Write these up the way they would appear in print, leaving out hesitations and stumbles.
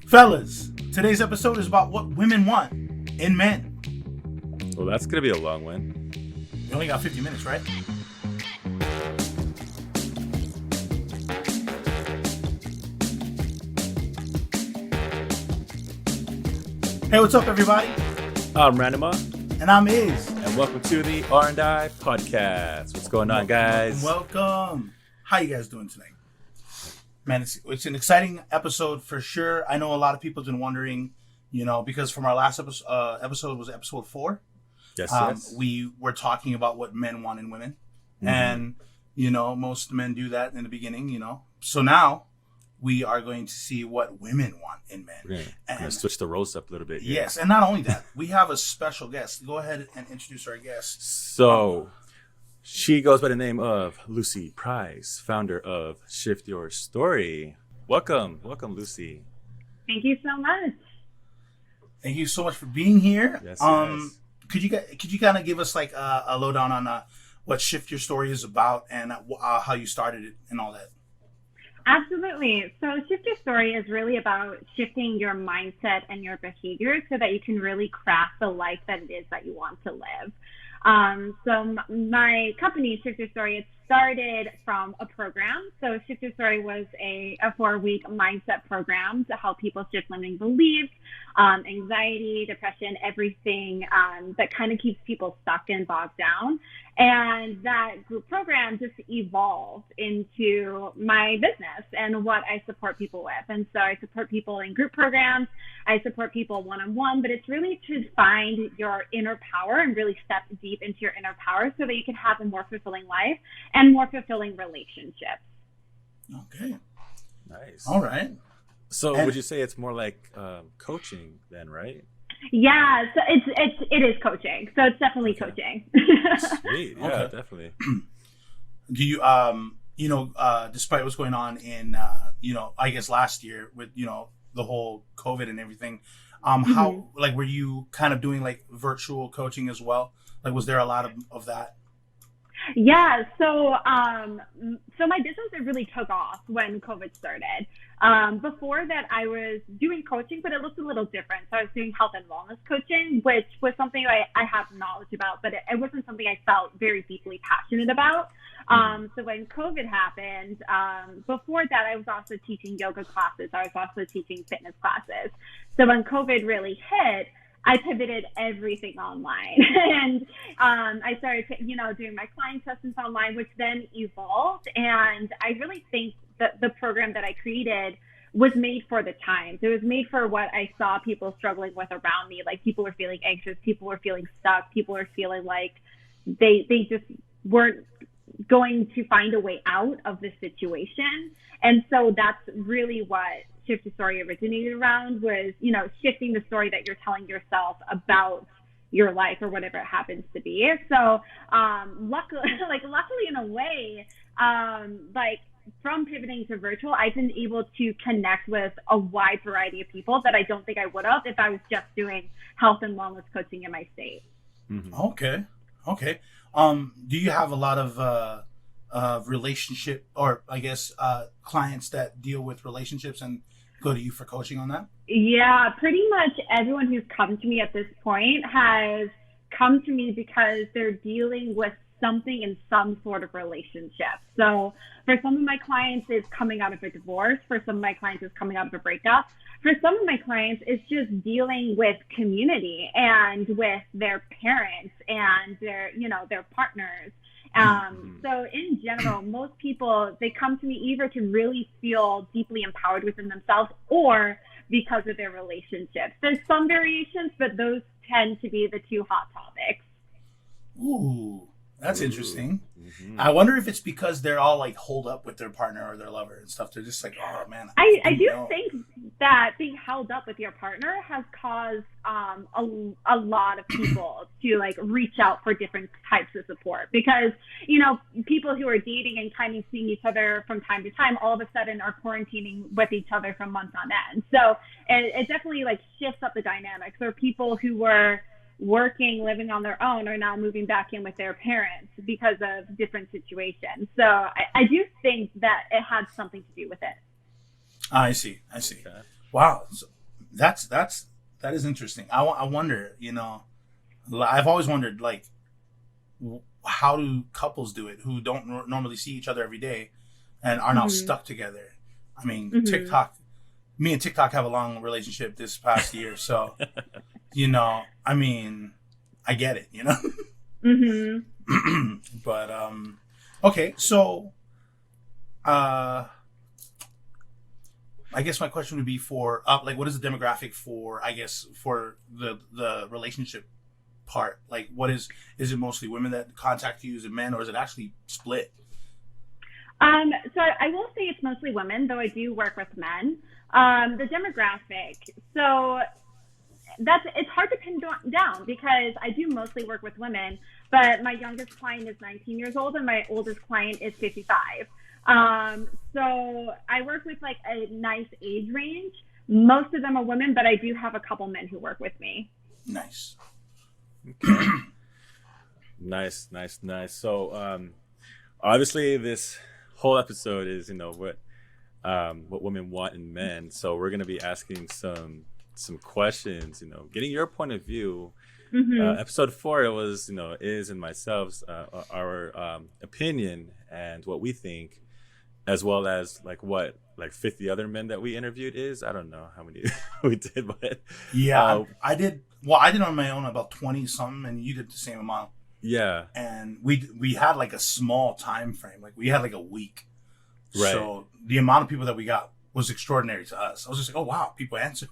Fellas, today's episode is about what women want in men. Well, that's going to be a long one. We only got 50 minutes, right? Hey, what's up, everybody? I'm Ranuma. And I'm Iz. And welcome to the rnipodcast. What's going on, guys? Welcome. How you guys doing tonight? Man, it's an exciting episode for sure. I know a lot of people have been wondering, because from our last episode was episode 4. Yes. We were talking about what men want in women. Mm-hmm. And, most men do that in the beginning, So now we are going to see what women want in men. We're going to switch the roles up a little bit here. Yes, and not only that, we have a special guest. Go ahead and introduce our guest. So, she goes by the name of Lucy Price, founder of Shift Your Story. Welcome, Lucy. Thank you so much. Thank you so much for being here. Yes. Could you kind of give us like a lowdown on what Shift Your Story is about and how you started it and all that? Absolutely. So Shift Your Story is really about shifting your mindset and your behavior so that you can really craft the life that it is that you want to live. So my company, Shift Your Story, it started from a program. So Shift Your Story was a 4-week mindset program to help people shift limiting beliefs, anxiety, depression, everything that kind of keeps people stuck and bogged down. And that group program just evolved into my business and what I support people with. And so I support people in group programs. I support people one-on-one, but it's really to find your inner power and really step deep into your inner power so that you can have a more fulfilling life and more fulfilling relationships. Okay. Nice. All right. So would you say it's more like coaching then, right? Yeah, so it is coaching. So it's definitely coaching. Sweet. Yeah, Okay. Definitely. Do you despite what's going on in I guess last year with the whole COVID and everything, how like were you kind of doing like virtual coaching as well? Like was there a lot of that? Yeah, so my business, it really took off when COVID started. Before that, I was doing coaching, but it looked a little different. So I was doing health and wellness coaching, which was something I have knowledge about, but it wasn't something I felt very deeply passionate about. So when COVID happened, before that, I was also teaching yoga classes. I was also teaching fitness classes. So when COVID really hit, I pivoted everything online and I started, doing my client sessions online, which then evolved. And I really think that the program that I created was made for the times. It was made for what I saw people struggling with around me. Like people were feeling anxious, people were feeling stuck, people were feeling like they just weren't going to find a way out of the situation. And so that's really what Shift Your Story originated around was, shifting the story that you're telling yourself about your life or whatever it happens to be. So, luckily in a way, from pivoting to virtual, I've been able to connect with a wide variety of people that I don't think I would have if I was just doing health and wellness coaching in my state. Mm-hmm. Okay. Do you have a lot of relationship or I guess clients that deal with relationships and go to you for coaching on that? Yeah, pretty much everyone who's come to me at this point has come to me because they're dealing with something in some sort of relationship. So for some of my clients, it's coming out of a divorce. For some of my clients, it's coming out of a breakup. For some of my clients, it's just dealing with community and with their parents and their partners. So in general, most people, they come to me either to really feel deeply empowered within themselves or because of their relationships. There's some variations, but those tend to be the two hot topics. Ooh, that's interesting. Mm-hmm. I wonder if it's because they're all like holed up with their partner or their lover and stuff. They're just like, oh man. I do think that being held up with your partner has caused a lot of people to like reach out for different types of support because, people who are dating and kind of seeing each other from time to time, all of a sudden are quarantining with each other for months on end. So it definitely like shifts up the dynamics. There are people who were working, living on their own are now moving back in with their parents because of different situations. So I do think that it had something to do with it. I see. Okay. Wow. That is interesting. I wonder, I've always wondered, like, how do couples do it who don't normally see each other every day and are now stuck together? I mean, me and TikTok have a long relationship this past year, so I mean, I get it, But okay, so I guess my question would be for like, what is the demographic for, I guess, for the relationship part? Like, is it mostly women that contact you? Is it men, or is it actually split? So I will say it's mostly women, though I do work with men. The demographic, so it's hard to pin down because I do mostly work with women, but my youngest client is 19 years old and my oldest client is 55. So I work with like a nice age range. Most of them are women, but I do have a couple men who work with me. Nice. Okay. Nice. So, obviously this whole episode is, what women want in men. So we're going to be asking some questions, getting your point of view. Episode 4, it was, is and myself's, our opinion and what we think, as well as like 50 other men that we interviewed is. I don't know how many we did, but yeah, I did. Well, I did on my own about 20 something, and you did the same amount. Yeah, and we had like a small time frame, like we had like a week. Right. So the amount of people that we got was extraordinary to us. I was just like, oh wow, people answered.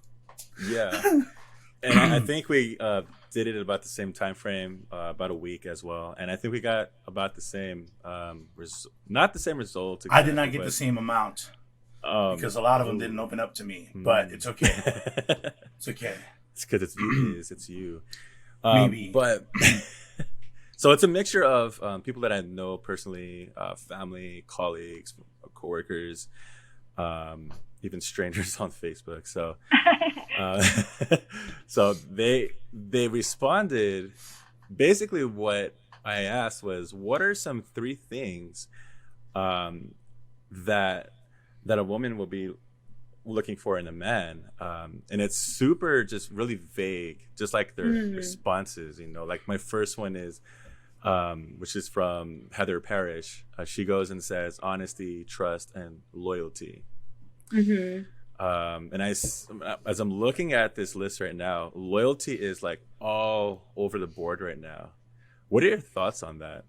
Yeah, and I think we did it at about the same time frame, about a week as well. And I think we got about the same, not the same result. Exactly, I did not get the same amount because a lot of them didn't open up to me. But it's okay. It's okay. It's because it's you. Maybe, but. So it's a mixture of people that I know personally, family, colleagues, coworkers, even strangers on Facebook. So, so they responded. Basically, what I asked was, what are some 3 things that a woman will be looking for in a man? And it's super, just really vague, just like their responses. Like my first one is, which is from Heather Parrish. She goes and says honesty, trust, and loyalty. And as I'm looking at this list right now, loyalty is like all over the board right now. What are your thoughts on that?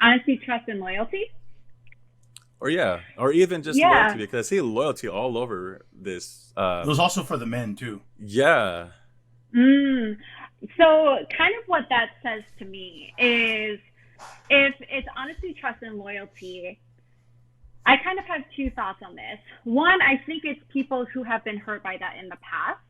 Honesty, trust, and loyalty? Or even just loyalty, because I see loyalty all over this. It was also for the men too. Yeah. So kind of what that says to me is, if it's honesty, trust, and loyalty, I kind of have 2 thoughts on this. One, I think it's people who have been hurt by that in the past,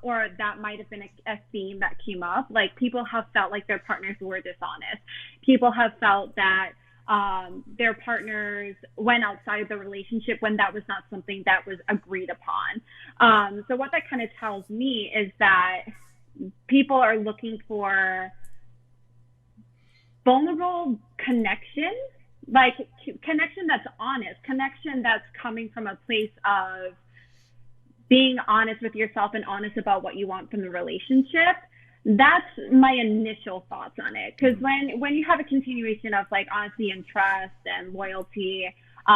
or that might have been a theme that came up. Like, people have felt like their partners were dishonest. People have felt that their partners went outside of the relationship when that was not something that was agreed upon. So what that kind of tells me is that people are looking for vulnerable connection, like connection that's honest, connection that's coming from a place of being honest with yourself and honest about what you want from the relationship. That's my initial thoughts on it. Because when you have a continuation of like honesty and trust and loyalty,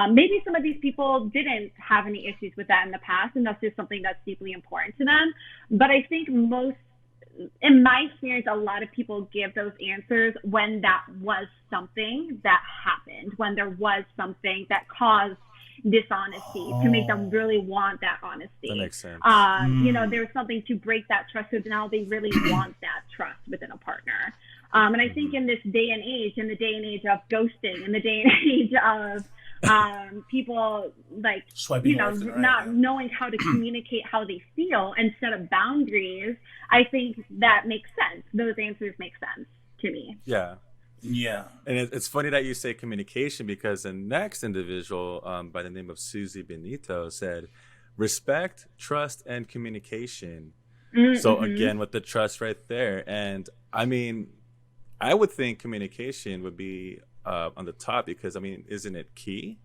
maybe some of these people didn't have any issues with that in the past, and that's just something that's deeply important to them. But I think in my experience, a lot of people give those answers when that was something that happened, when there was something that caused dishonesty to make them really want that honesty. That makes sense. There's something to break that trust, so now they really want that trust within a partner. And I think in this day and age, in the day and age of ghosting, in the day and age of people like not knowing how to communicate how they feel and set up boundaries, I think that makes sense. Those answers make sense to me. Yeah. And it's funny that you say communication, because the next individual by the name of Susie Benito said respect, trust, and communication. So again, with the trust right there. And I mean, I would think communication would be on the top, because I mean, isn't it key?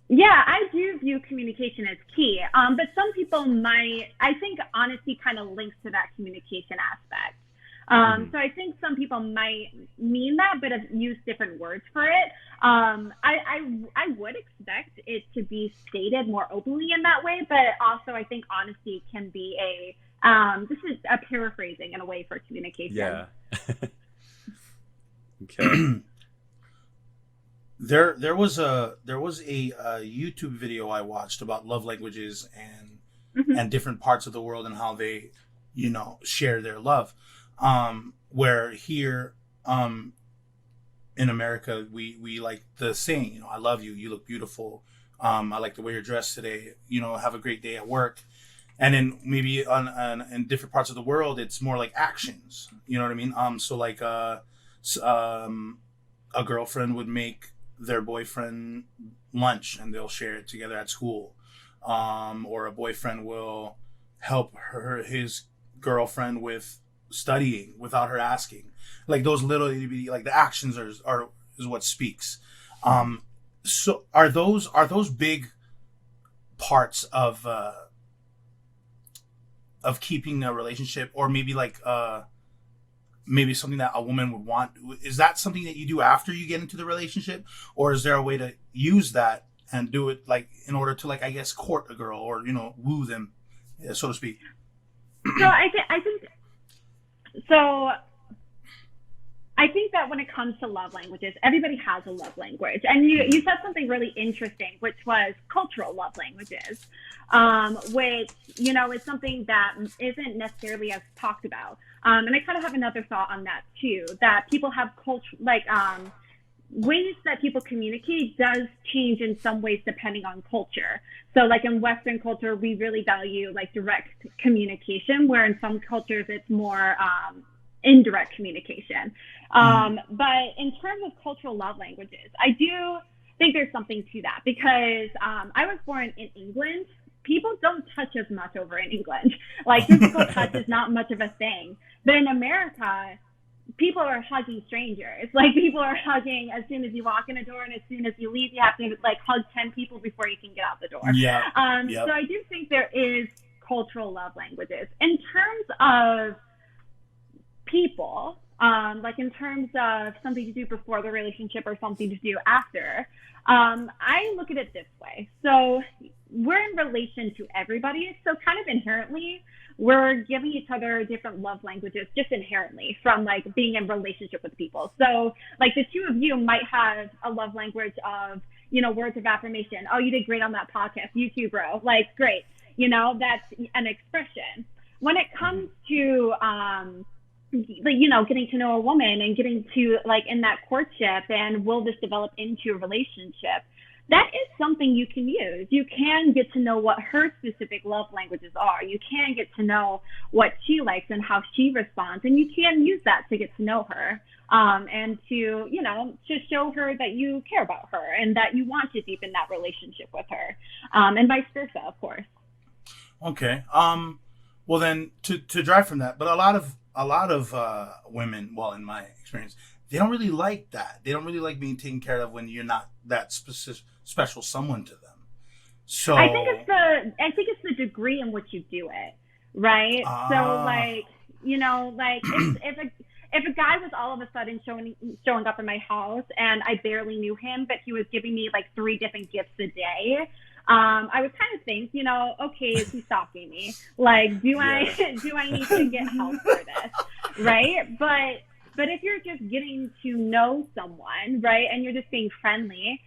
Yeah, I do view communication as key. But some people might, I think honesty kind of links to that communication aspect. So I think some people might mean that, but have used different words for it. I would expect it to be stated more openly in that way, but also I think honesty can be this is a paraphrasing in a way for communication. Yeah. Okay. There was a YouTube video I watched about love languages and different parts of the world and how they, share their love. Where here in America we like the saying, I love you, you look beautiful, I like the way you're dressed today, have a great day at work. And then maybe in different parts of the world it's more like actions, you know what I mean? So like a girlfriend would make their boyfriend lunch and they'll share it together at school, or a boyfriend will help his girlfriend with studying without her asking. Like those little, like the actions is what speaks. So are those big parts of keeping a relationship, or maybe like maybe something that a woman would want? Is that something that you do after you get into the relationship, or is there a way to use that and do it like in order to, like, I guess, court a girl or woo them, so to speak? So I think that when it comes to love languages, everybody has a love language. And you said something really interesting, which was cultural love languages, which, is something that isn't necessarily as talked about. And I kind of have another thought on that too, that people have ways that people communicate does change in some ways depending on culture. So like in Western culture, we really value like direct communication, where in some cultures it's more indirect communication. But in terms of cultural love languages, I do think there's something to that, because I was born in England. People don't touch as much over in England. Like physical touch is not much of a thing. But in America, people are hugging strangers. Like people are hugging as soon as you walk in a door, and as soon as you leave, you have to like hug 10 people before you can get out the door. Yeah. So I do think there is cultural love languages. In terms of people, like in terms of something to do before the relationship or something to do after, I look at it this way. So we're in relation to everybody. So kind of inherently, we're giving each other different love languages just inherently from like being in relationship with people. So like the two of you might have a love language of, words of affirmation. Oh, you did great on that podcast. You too, bro. Like, great. That's an expression. When it comes to, getting to know a woman and getting to like in that courtship and will this develop into a relationship, that is something you can use. You can get to know what her specific love languages are. You can get to know what she likes and how she responds, and you can use that to get to know her, and to show her that you care about her and that you want to deepen that relationship with her, and vice versa, of course. Okay. Well then, to drive from that, but a lot of women, well, in my experience, they don't really like that. They don't really like being taken care of when you're not that special someone to them. So I think it's the degree in which you do it, right? So like, if a guy was all of a sudden showing up in my house and I barely knew him, but he was giving me like 3 different gifts a day, I would kind of think, okay, is he stalking me? Like, do I need to get help for this, right? But if you're just getting to know someone, right, and you're just being friendly,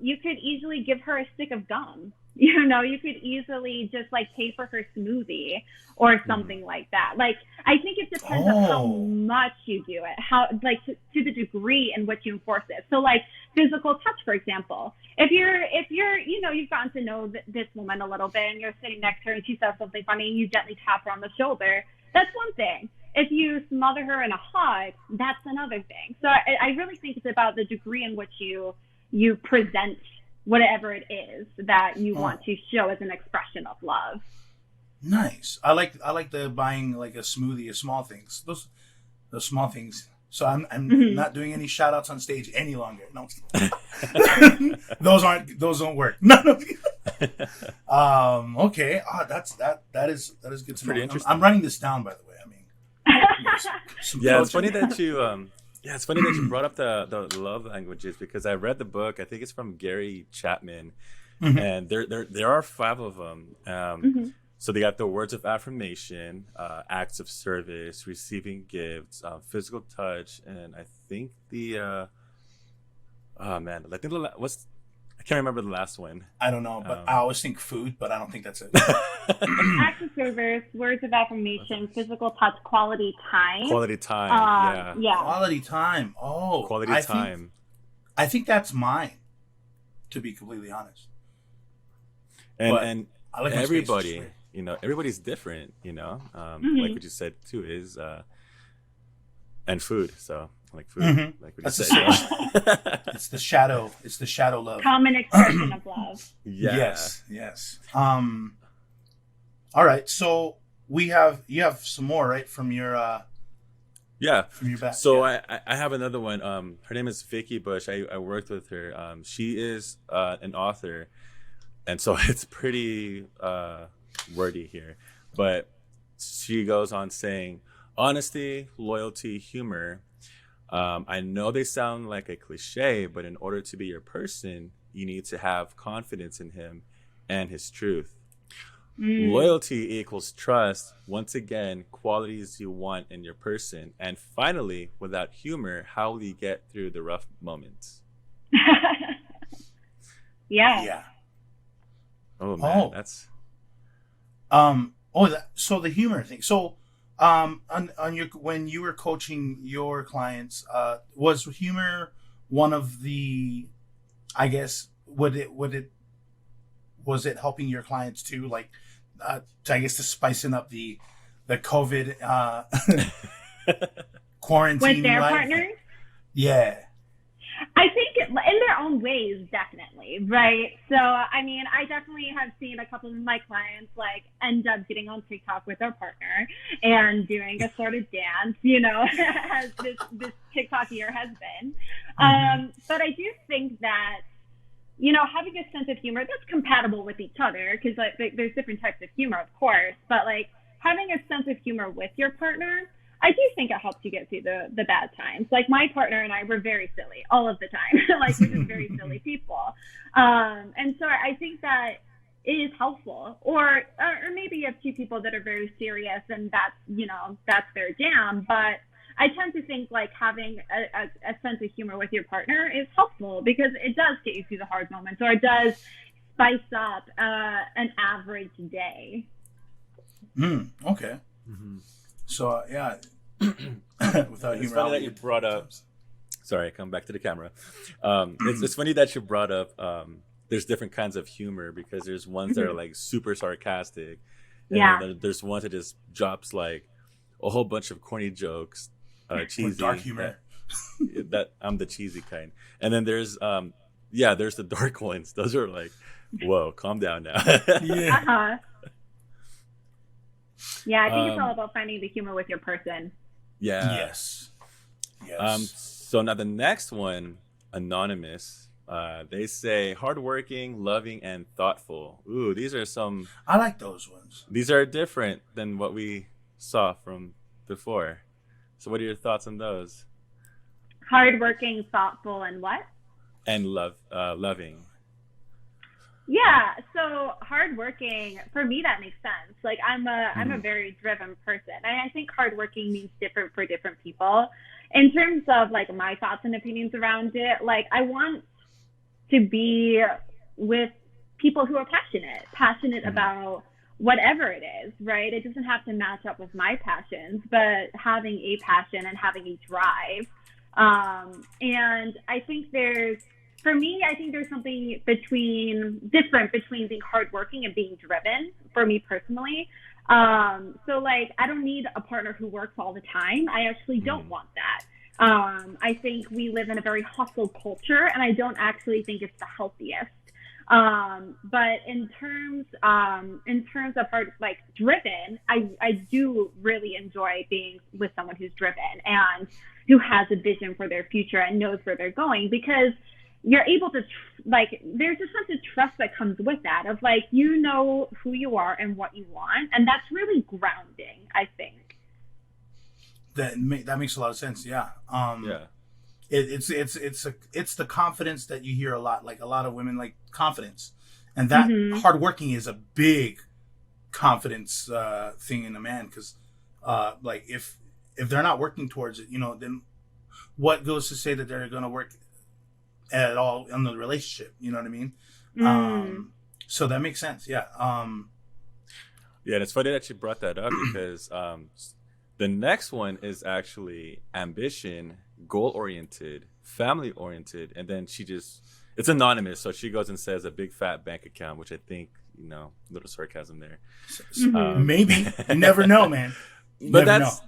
you could easily give her a stick of gum. You could easily just like pay for her smoothie or something like that. Like, I think it depends on how much you do it, how like to the degree in which you enforce it. So like physical touch, for example, if you're you've gotten to know this woman a little bit and you're sitting next to her and she says something funny and you gently tap her on the shoulder, that's one thing. If you smother her in a hug, that's another thing. So I really think it's about the degree in which you present whatever it is that you want to show as an expression of love. Nice. I like the buying like a smoothie of small things. Those small things So I'm Mhm. not doing any shout outs on stage any longer. No. those don't work. No. Okay. That is good to pretty know. interesting. I'm writing this down, by the way. I mean, some Yeah, it's coaching. funny that you it's funny that you brought up the love languages, because I read the book. I think it's from Gary Chapman, Mhm. and there are 5 of them. Mhm. So they got the words of affirmation, acts of service, receiving gifts, physical touch, and I think oh man, I think I can't remember the last one. I don't know, but I always think food, but I don't think that's it. Acts of service, words of affirmation, physical touch, quality time. Quality time, Yeah. Quality time. Oh, quality time. I think that's mine, to be completely honest. But And I like my space, everybody, it's weird. everybody's different, Mhm. like what you said too is and food. So like food, Mhm. like what That's you the said. It's the shadow. It's the shadow love. Common expression of love. Yeah. Yes. All right. So you have some more, right, from your Yeah. back. So Yeah. I have another one. Her name is Vicky Bush. I worked with her. She is an author, and so it's pretty wordy here. But she goes on saying, honesty, loyalty, humor. I know they sound like a cliche, but in order to be your person, you need to have confidence in him and his truth. Loyalty equals trust. Once again, qualities you want in your person. And finally, without humor, how will you get through the rough moments? Yeah. Yeah. Oh man, Oh. that's So the humor thing. So on your when you were coaching your clients, was humor one of the, I guess, was it helping your clients too, like to spicing up the COVID quarantine With their life? partners? Yeah. I think in their own ways, definitely, right? So, I mean, I definitely have seen a couple of my clients like end up getting on TikTok with their partner and doing a sort of dance, as this TikTok year has been. But I do think that, having a sense of humor that's compatible with each other, because there's different types of humor, of course, but like having a sense of humor with your partner, I do think it helps you get through the bad times. Like my partner and I were very silly all of the time. Like we're just very silly people. And so I think that it is helpful. Or maybe you have two people that are very serious and that's their jam. But I tend to think like having a sense of humor with your partner is helpful because it does get you through the hard moments, or it does spice up an average day. Okay. mm-hmm. So without It's humor, funny that you brought up. Sorry, come back to the camera. It's funny that you brought up. There's different kinds of humor, because there's ones that are like super sarcastic, and then there's ones that just drops like a whole bunch of corny jokes, cheesy, dark humor. That I'm the cheesy kind, and then there's there's the dark ones. Those are like, whoa, calm down now. Yeah. Yeah, I think it's all about finding the humor with your person. Yeah. Yes. So now the next one, anonymous. They say hardworking, loving, and thoughtful. Ooh, these are some. I like those ones. These are different than what we saw from before. So, what are your thoughts on those? Hardworking, thoughtful, and what? And loving. Yeah, so hardworking, for me, that makes sense. Like I'm a very driven person, and I think hardworking means different for different people. In terms of like my thoughts and opinions around it, like I want to be with people who are passionate about whatever it is, right? It doesn't have to match up with my passions, but having a passion and having a drive. And I think for me, I think there's something different between being hardworking and being driven for me personally. So like, I don't need a partner who works all the time. I actually don't want that. I think we live in a very hustle culture, and I don't actually think it's the healthiest. But in terms of driven, I do really enjoy being with someone who's driven and who has a vision for their future and knows where they're going, because you're able to like, there's a sense of trust that comes with that, of like, you know who you are and what you want, and that's really grounding, I think. That makes a lot of sense. Yeah. Yeah. It's the confidence that you hear a lot. Like, a lot of women like confidence, and that hardworking is a big confidence thing in a man, because like if they're not working towards it, you know, then what goes to say that they're going to work at all in the relationship? You know what I mean? So that makes sense. Yeah. Yeah, and it's funny that you brought that up because the next one is actually ambition, goal-oriented, family-oriented, and then it's anonymous, so she goes and says a big fat bank account, which I think, you know, a little sarcasm there. Maybe. You never know, man. But that's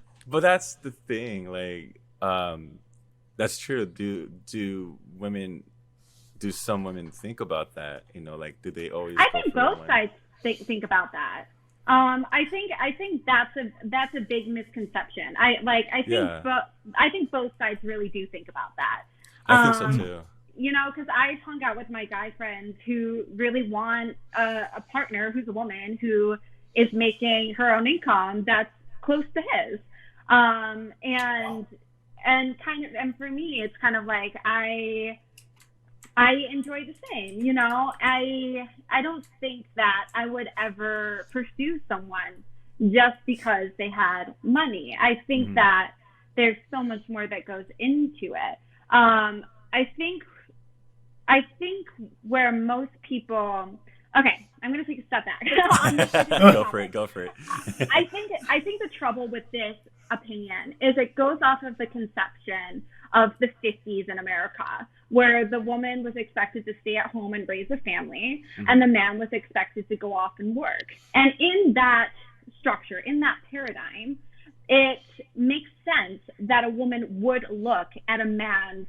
the thing, like, that's true. Do some women think about that? You know, like, do they always? I think both sides think about that. I think that's a big misconception. I think both sides really do think about that. I think so too. You know, because I've hung out with my guy friends who really want a partner who's a woman who is making her own income that's close to his. And for me, it's kind of like I enjoy the same, you know. I don't think that I would ever pursue someone just because they had money. I think that there's so much more that goes into it. I think where most people, okay, I'm going to take a step back. Go for it. I think the trouble with this opinion is it goes off of the conception of the 50s in America, where the woman was expected to stay at home and raise a family, and the man was expected to go off and work. And in that structure, in that paradigm, it makes sense that a woman would look at a man's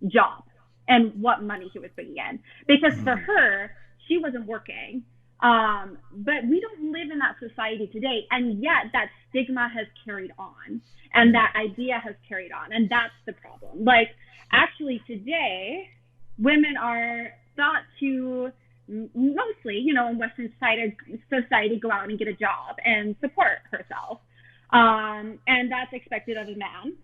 job and what money he was bringing in, because for her, she wasn't working. But we don't live in that society today, and yet that stigma has carried on, and that idea has carried on, and that's the problem. Like, actually today, women are thought to mostly, you know, in Western society, go out and get a job and support herself, and that's expected of a man.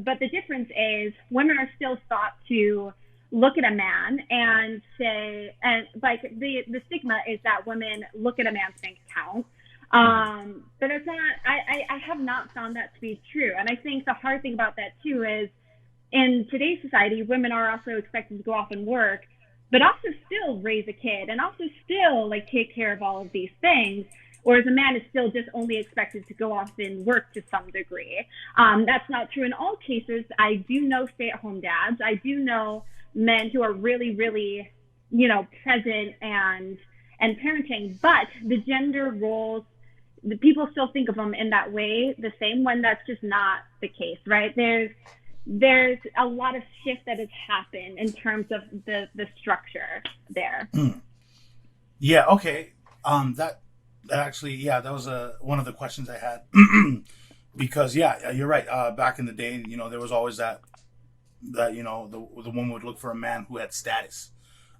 But the difference is women are still thought to look at a man and say, and like the stigma is that women look at a man's bank account. But it's not, I have not found that to be true. And I think the hard thing about that too is in today's society, women are also expected to go off and work, but also still raise a kid and also still like take care of all of these things. Whereas a man is still just only expected to go off and work to some degree. That's not true in all cases. I do know stay-at-home dads. I do know men who are really, really, you know, present and parenting. But the gender roles, the people still think of them in that way, the same, when that's just not the case, right? There's a lot of shift that has happened in terms of the structure there. Yeah. Okay. That actually, yeah, that was one of the questions I had. Because yeah, you're right. Back in the day, you know, there was always that you know, the woman would look for a man who had status,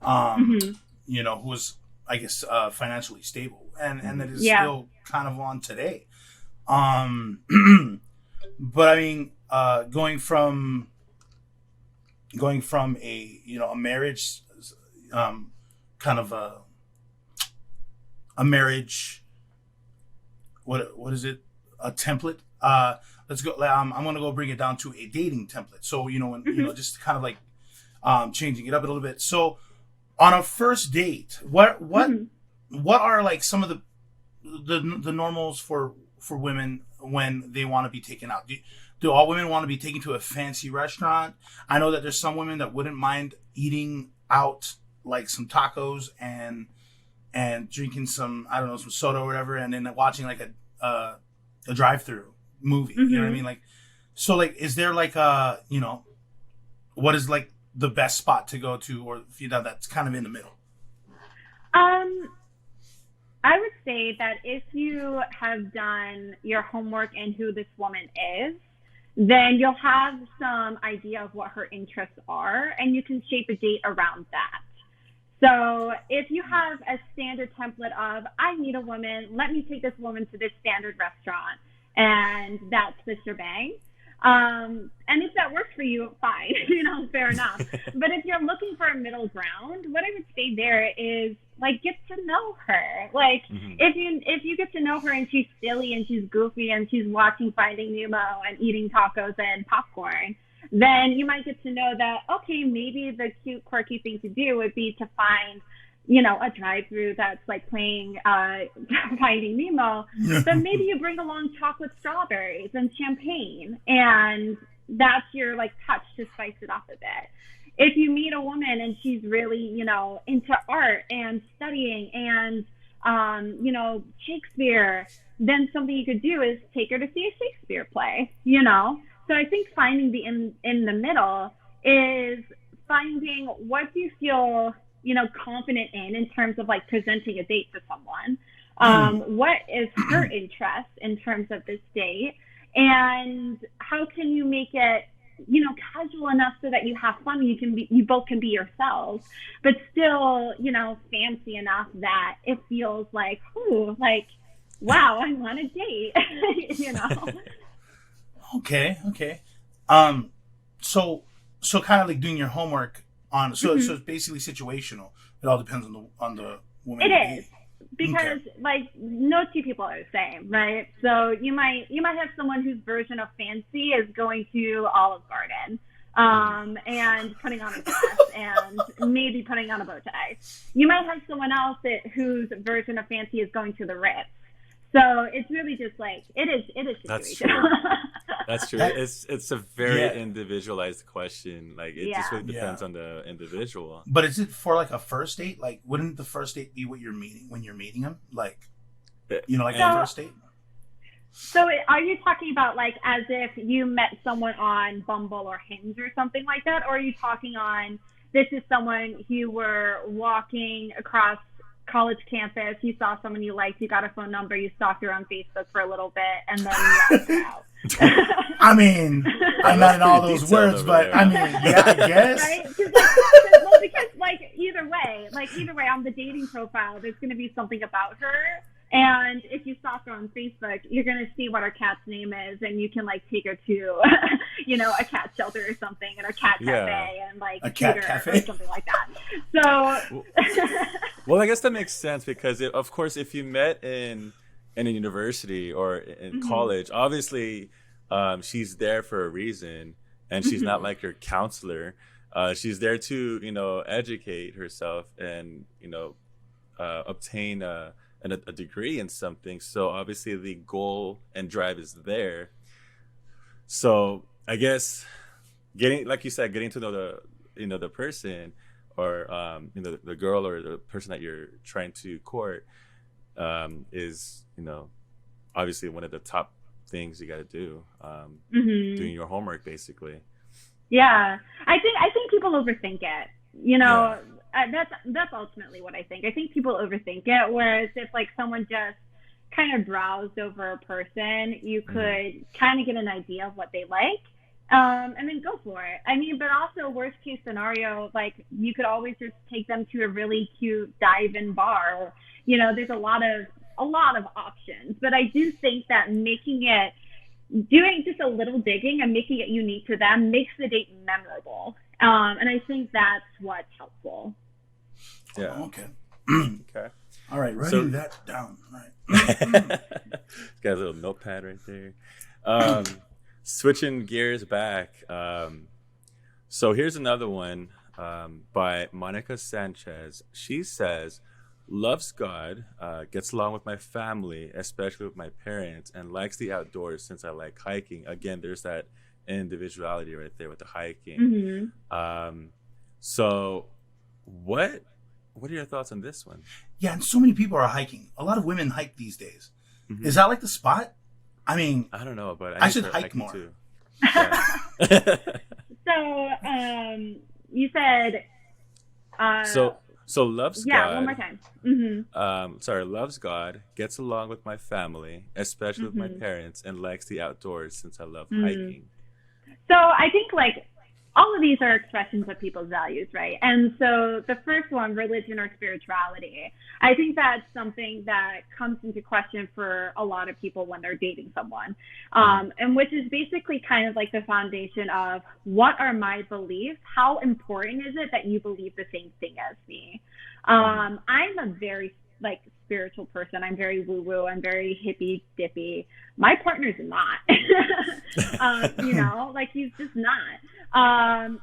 you know, who was, I guess, financially stable, and that is still kind of on today. But I mean, going from a, you know, a marriage, kind of a marriage, what is it? A template. Let's go. I'm going to go bring it down to a dating template. So, you know, when, you know, just kind of like changing it up a little bit. So, on a first date, what are like some of the normals for women when they want to be taken out? Do all women want to be taken to a fancy restaurant? I know that there's some women that wouldn't mind eating out, like some tacos and drinking some, I don't know, some soda or whatever, and then watching like a drive-through movie. You know what I mean? Like, so like, is there like you know, what is like the best spot to go to, or you know, that's kind of in the middle? I would say that if you have done your homework and who this woman is, then you'll have some idea of what her interests are, and you can shape a date around that. So if you have a standard template of, I meet a woman, let me take this woman to this standard restaurant, and that's the shebang. And if that works for you, fine, fair enough. But if you're looking for a middle ground, what I would say there is, like, get to know her. Like, if you get to know her and she's silly and she's goofy and she's watching Finding Nemo and eating tacos and popcorn, then you might get to know that, okay, maybe the cute, quirky thing to do would be to find, a drive-through that's like playing Finding Nemo. But maybe you bring along chocolate strawberries and champagne, and that's your like touch to spice it up a bit. If you meet a woman and she's really, into art and studying and, Shakespeare, then something you could do is take her to see a Shakespeare play, So I think finding the in the middle is finding what do you feel, confident in terms of like presenting a date to someone. What is her interest in terms of this date, and how can you make it, casual enough so that you have fun, you both can be yourselves, but still, fancy enough that it feels like, ooh, like, wow, I'm on a date, Okay. So kind of like doing your homework on. So it's basically situational. It all depends on the woman. It is, because like no two people are the same, right? So you might have someone whose version of fancy is going to Olive Garden, and putting on a dress and maybe putting on a bow tie. You might have someone else whose version of fancy is going to the Ritz. So it's really just like it is situational. That's true. That's true. It's a very individualized question. Like it just really depends on the individual. But is it for like a first date? Like, wouldn't the first date be what you're meeting when you're meeting them? Like, like the first date. So are you talking about like as if you met someone on Bumble or Hinge or something like that, or are you talking on this is someone you were walking across college campus, you saw someone you liked, you got a phone number, you stalked her on Facebook for a little bit, and then you asked her out? I mean, I'm not in all those words, but I mean, yeah, I guess. Right? Because either way, on the dating profile, there's going to be something about her. And if you stalk her on Facebook, you're going to see what her cat's name is, and you can like take her to, a cat shelter or something, and a cat cafe, and like a cat cafe or something like that. So, well, I guess that makes sense because, of course, if you met in a university or in college, obviously, she's there for a reason, and she's not like your counselor. She's there to, educate herself and, obtain a degree in something. So obviously the goal and drive is there. So I guess like you said, getting to know the person or, the girl or the person that you're trying to court, is, obviously one of the top things you got to do, doing your homework basically. Yeah. I think people overthink it, that's ultimately what I think. I think people overthink it, whereas if like someone just kind of browsed over a person, you could kind of get an idea of what they like, and then go for it. I mean, but also worst case scenario, like you could always just take them to a really cute dive-in bar. There's a lot of options, but I do think that doing just a little digging and making it unique to them makes the date memorable. And I think that's what's helpful. Yeah. Oh, okay. Okay. All right. Writing that down. Right. Got a little notepad right there. Switching gears back. So here's another one by Monica Sanchez. She says, loves God, gets along with my family, especially with my parents, and likes the outdoors since I like hiking. Again, there's that individuality right there with the hiking. So what are your thoughts on this one? Yeah, and so many people are hiking. A lot of women hike these days. Is that like the spot? I mean, I don't know, but I should hike more. Too. Yeah. So, you said. So loves God. Yeah, one more time. Loves God, gets along with my family, especially with my parents, and likes the outdoors since I love hiking. So I think like all of these are expressions of people's values, right? And so the first one, religion or spirituality, I think that's something that comes into question for a lot of people when they're dating someone, and which is basically kind of like the foundation of what are my beliefs? How important is it that you believe the same thing as me? I'm a very like spiritual person. I'm very woo-woo. I'm very hippy-dippy. My partner's not. You know, like he's just not.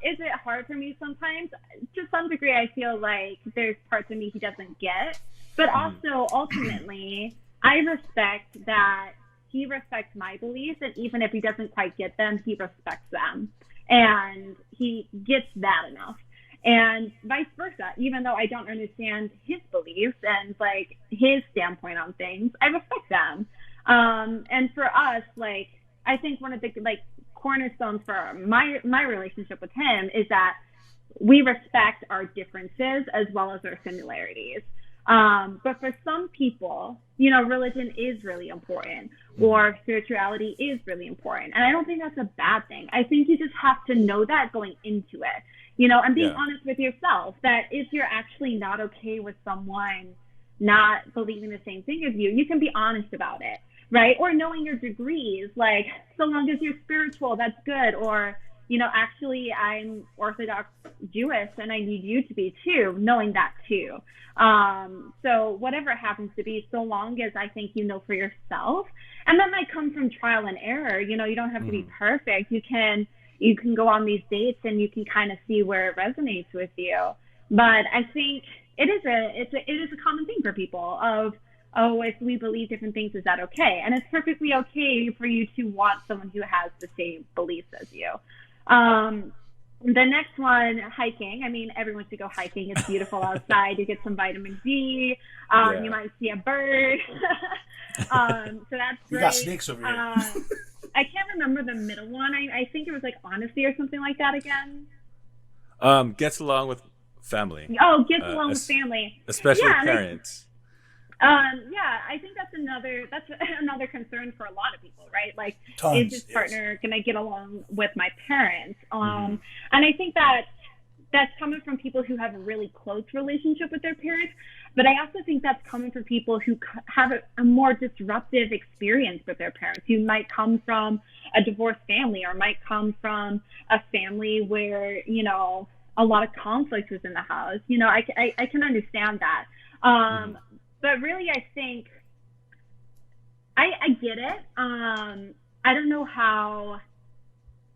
Is it hard for me sometimes? To some degree, I feel like there's parts of me he doesn't get. But also, ultimately, I respect that he respects my beliefs. And even if he doesn't quite get them, he respects them. And he gets that enough. And vice versa, even though I don't understand his beliefs and like his standpoint on things, I respect them. And for us, like, I think one of the like cornerstones for my relationship with him is that we respect our differences as well as our similarities. But for some people, you know, religion is really important or spirituality is really important. And I don't think that's a bad thing. I think you just have to know that going into it. You know, and being honest with yourself that if you're actually not okay with someone not believing the same thing as you, you can be honest about it, right? Or knowing your degrees, like so long as you're spiritual, that's good. Or, you know, actually I'm Orthodox Jewish and I need you to be too, knowing that too. So whatever it happens to be, so long as I think you know for yourself, and that might come from trial and error. You know, you don't have to be perfect. You can go on these dates and you can kind of see where it resonates with you. But I think it is a common thing for people of, oh, if we believe different things, is that okay? And it's perfectly okay for you to want someone who has the same beliefs as you. The next one, hiking. I mean, everyone should go hiking. It's beautiful outside. You get some vitamin D. You might see a bird. So that's great. We got snakes over here. I can't remember the middle one. I think it was like honesty or something like that again. Gets along with family. Oh, gets along with family. Especially parents. I think that's another concern for a lot of people, right? Like, is this partner gonna get along with my parents? And I think that's coming from people who have a really close relationship with their parents. But I also think that's coming from people who have a more disruptive experience with their parents. You might come from a divorced family or might come from a family where, you know, a lot of conflict was in the house. You know, I can understand that. But really, I think I get it. I don't know how.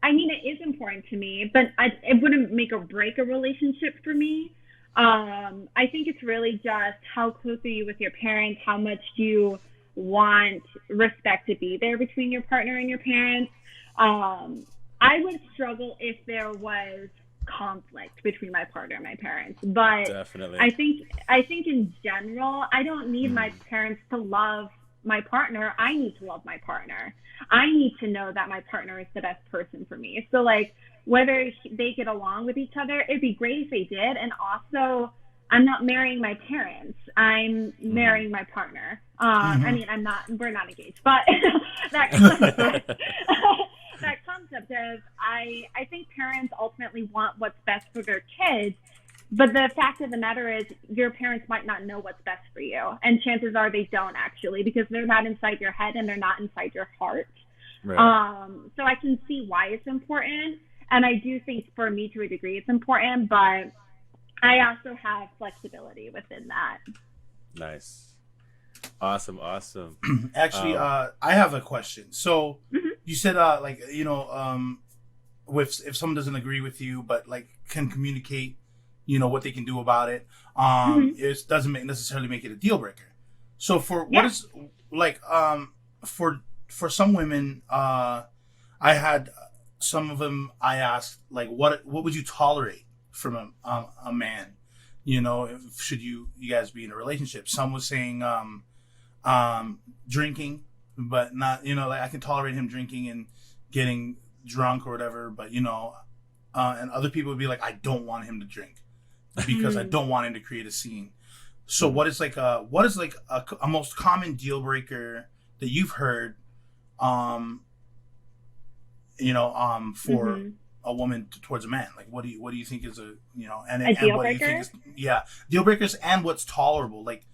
I mean, it is important to me, but it wouldn't make or break a relationship for me. I think it's really just how close are you with your parents? How much do you want respect to be there between your partner and your parents? I would struggle if there was conflict between my partner and my parents, but definitely. I think in general, I don't need my parents to love my partner. I need to love my partner. I need to know that my partner is the best person for me. So like, whether they get along with each other, it'd be great if they did. And also, I'm not marrying my parents. I'm marrying my partner. I mean, we're not engaged, but that concept of, I think parents ultimately want what's best for their kids. But the fact of the matter is your parents might not know what's best for you. And chances are they don't actually, because they're not inside your head and they're not inside your heart. Right. So I can see why it's important. And I do think for me to a degree it's important, but I also have flexibility within that. Nice. Awesome. Actually, I have a question. So you said, like, you know, if someone doesn't agree with you, but like can communicate, you know, what they can do about it, it doesn't necessarily make it a deal breaker. So what is like, for some women, I had some of them, I asked, like, what would you tolerate from a man? You know, should you guys be in a relationship? Some was saying drinking, but not, you know, like I can tolerate him drinking and getting drunk or whatever, but you know, and other people would be like, I don't want him to drink because I don't want him to create a scene. So what is a most common deal breaker that you've heard for a woman towards a man? Like, what do you think is a deal what do you breaker? think is deal breakers, and what's tolerable? Like,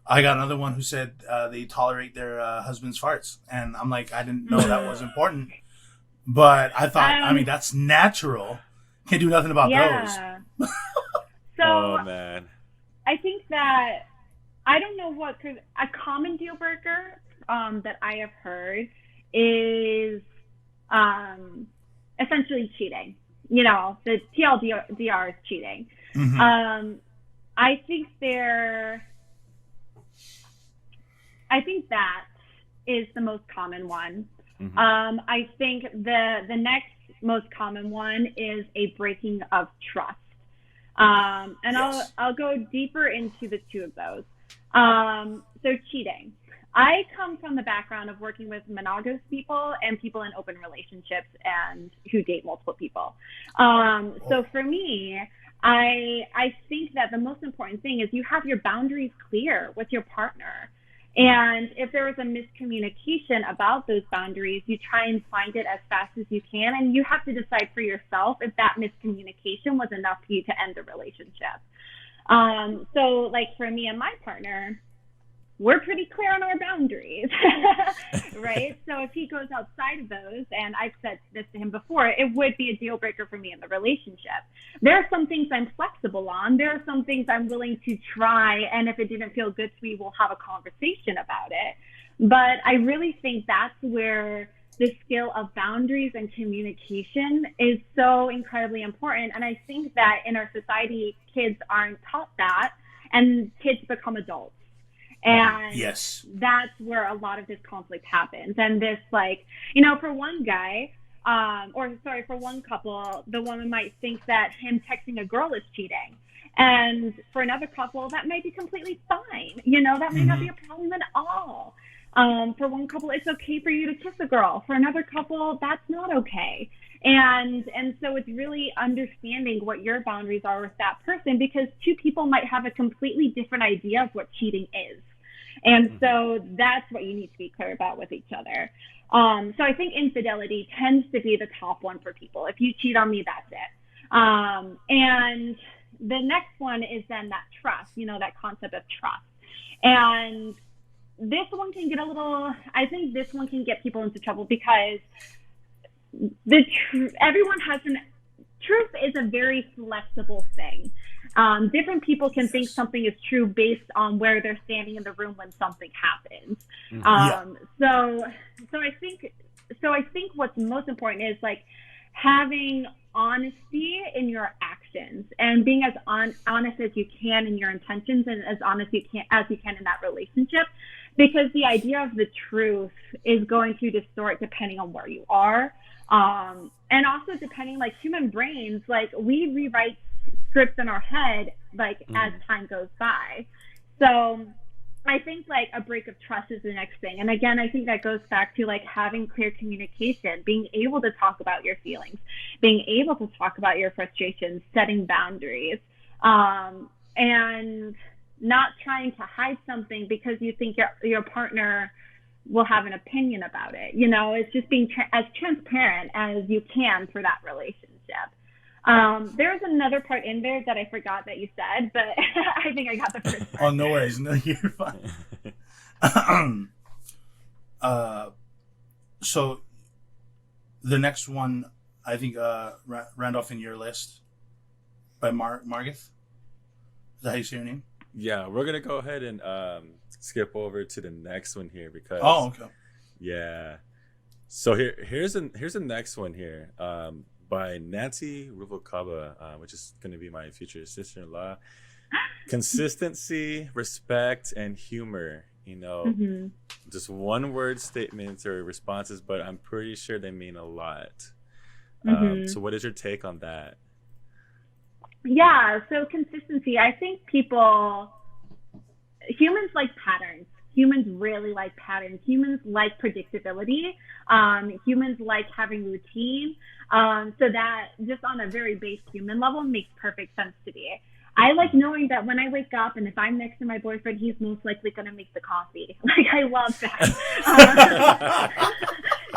I got another one who said they tolerate their husband's farts, and I'm like, I didn't know that was important, but I thought, I mean, that's natural. Can't do nothing about those. So, oh man, I think that I don't know what a common deal breaker that I have heard is essentially cheating. You know, the TLDR is cheating. I think that is the most common one. I think the next most common one is a breaking of trust. And yes. I'll go deeper into the two of those. So cheating. I come from the background of working with monogamous people and people in open relationships and who date multiple people. So for me, I think that the most important thing is you have your boundaries clear with your partner. And if there is a miscommunication about those boundaries, you try and find it as fast as you can. And you have to decide for yourself if that miscommunication was enough for you to end the relationship. So like for me and my partner, we're pretty clear on our boundaries, right? So if he goes outside of those, and I've said this to him before, it would be a deal breaker for me in the relationship. There are some things I'm flexible on. There are some things I'm willing to try, and if it didn't feel good to me, we'll have a conversation about it. But I really think that's where the skill of boundaries and communication is so incredibly important. And I think that in our society, kids aren't taught that, and kids become adults. And yes, that's where a lot of this conflict happens. And this, like, for one guy, for one couple, the woman might think that him texting a girl is cheating. And for another couple, that might be completely fine. That may not be a problem at all. For one couple, it's okay for you to kiss a girl. For another couple, that's not okay. And so it's really understanding what your boundaries are with that person, because two people might have a completely different idea of what cheating is. And so that's what you need to be clear about with each other. So I think infidelity tends to be the top one for people. If you cheat on me, that's it. And the next one is then that trust, that concept of trust. And this one can get I think this one can get people into trouble because truth is a very flexible thing. Different people can think something is true based on where they're standing in the room when something happens. So I think what's most important is like having honesty in your actions and being as honest as you can in your intentions and as honest as you can in that relationship, because the idea of the truth is going to distort depending on where you are. And also depending, like human brains, like we rewrite scripts in our head, like as time goes by. So I think like a break of trust is the next thing. And again, I think that goes back to like having clear communication, being able to talk about your feelings, being able to talk about your frustrations, setting boundaries, and not trying to hide something because you think your partner will have an opinion about it. It's just being as transparent as you can for that relationship. There's another part in there that I forgot that you said, but I think I got the first part. Oh, no worries. No, you're fine. So the next one, I think, Randolph in your list by Margith. Is that how you say your name? Yeah, we're going to go ahead and skip over to the next one here because... Oh, okay. Yeah. So here's the next one here. By Nancy Ruvalcaba, which is going to be my future sister-in-law. Consistency, respect, and humor. Just one-word statements or responses, but I'm pretty sure they mean a lot. So what is your take on that? Yeah, so consistency. I think humans like patterns. Humans really like patterns. Humans like predictability. Humans like having routine. So that just on a very base human level makes perfect sense to me. I like knowing that when I wake up and if I'm next to my boyfriend, he's most likely going to make the coffee. Like, I love that.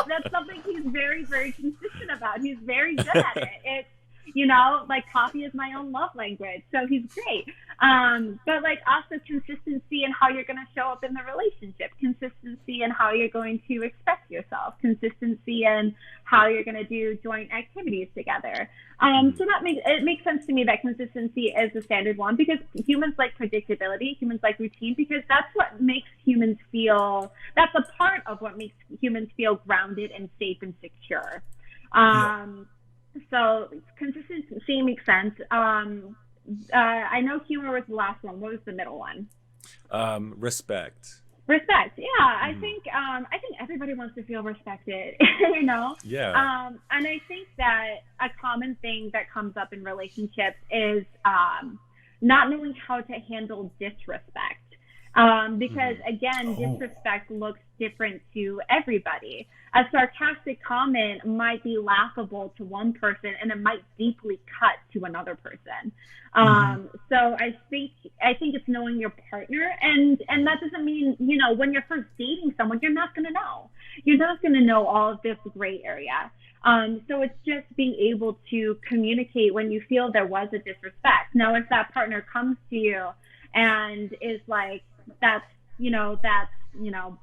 That's something he's very, very consistent about. He's very good at it. It's, you know, like coffee is my own love language, so he's great. But like also consistency in how you're going to show up in the relationship, consistency in how you're going to express yourself, consistency in how you're going to do joint activities together. So that makes sense to me that consistency is the standard one, because humans like predictability, humans like routine, because that's what makes humans feel, that's a part of what makes humans feel grounded and safe and secure. So consistency makes sense. I know humor was the last one. What was the middle one? Respect. Respect. Yeah, I think everybody wants to feel respected. You know. Yeah. And I think that a common thing that comes up in relationships is not knowing how to handle disrespect. Because again, disrespect looks different to everybody. A sarcastic comment might be laughable to one person, and it might deeply cut to another person. So I think it's knowing your partner, and that doesn't mean, you know, when you're first dating someone, you're not going to know. You're not going to know all of this gray area. So it's just being able to communicate when you feel there was a disrespect. Now, if that partner comes to you and is like, that's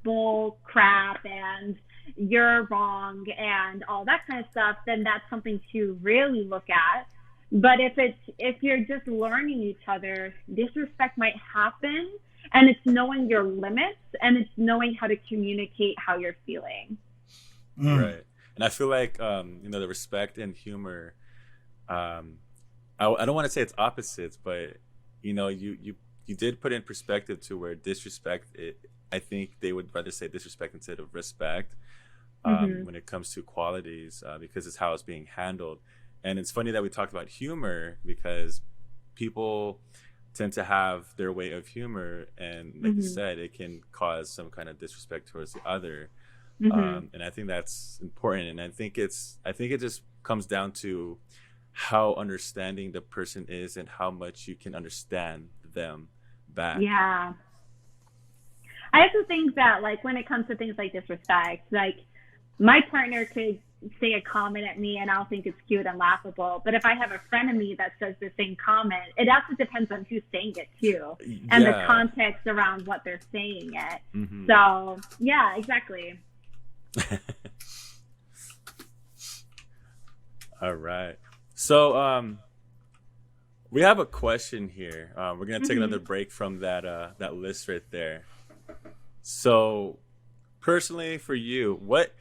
bull crap and you're wrong and all that kind of stuff, then that's something to really look at. But if you're just learning each other, disrespect might happen, and it's knowing your limits and it's knowing how to communicate how you're feeling. Right. And I feel like the respect and humor, I don't want to say it's opposites, but you did put in perspective to where disrespect, I think they would rather say disrespect instead of respect when it comes to qualities, because it's how it's being handled. And it's funny that we talked about humor, because people tend to have their way of humor, and like you said, it can cause some kind of disrespect towards the other. And I think that's important. And I think it just comes down to how understanding the person is and how much you can understand them back. Yeah. I also think that, like, when it comes to things like disrespect, like, my partner could say a comment at me and I'll think it's cute and laughable. But if I have a friend of me that says the same comment, it also depends on who's saying it too, and the context around what they're saying it. So, yeah, exactly. All right. So, we have a question here. We're gonna take another break from that list right there. So, personally, for you, what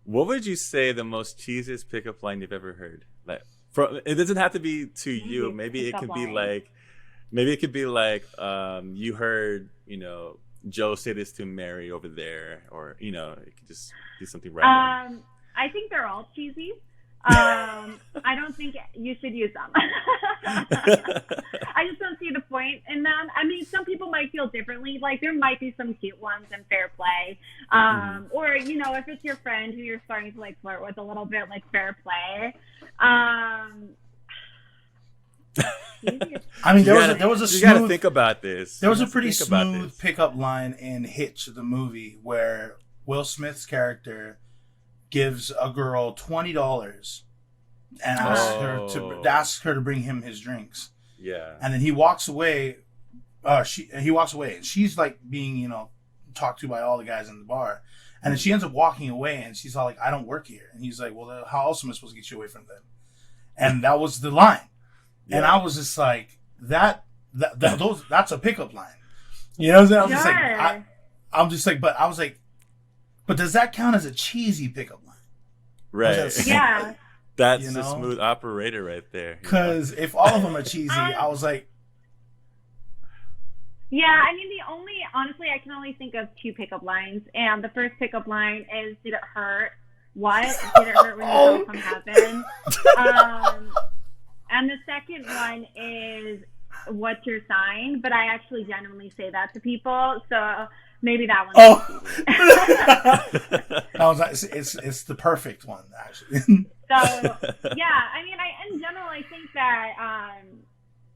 would you say the most cheesiest pickup line you've ever heard? Like, it doesn't have to be to you. Maybe it could be like, you heard, Joe say this to Mary over there, or it could just be something random. I think they're all cheesy. I don't think you should use them. I just don't see the point in them. I mean, some people might feel differently. Like, there might be some cute ones in fair play. Or, if it's your friend who you're starting to, like, flirt with a little bit, like, fair play. I mean, there was a smooth. You gotta think about this. There was a pretty smooth pickup line in Hitch, the movie, where Will Smith's character gives a girl $20 and asks her to bring him his drinks. Yeah. And then he walks away. He walks away, and she's like being, talked to by all the guys in the bar. And then she ends up walking away, and she's all like, "I don't work here." And he's like, "Well, how else am I supposed to get you away from them?" And that was the line. Yeah. And I was just like, that's a pickup line. You know what I'm saying? I was like, but does that count as a cheesy pickup line? Right. Yeah. That's the smooth operator right there. Because if all of them are cheesy, I was like, yeah, I mean, honestly, I can only think of two pickup lines. And the first pickup line is, "Did it hurt? What? Did it hurt when you go from heaven?" And the second one is, "What's your sign?" But I actually genuinely say that to people. So maybe that one. It's the perfect one, actually. So, yeah, I mean, in general, I think that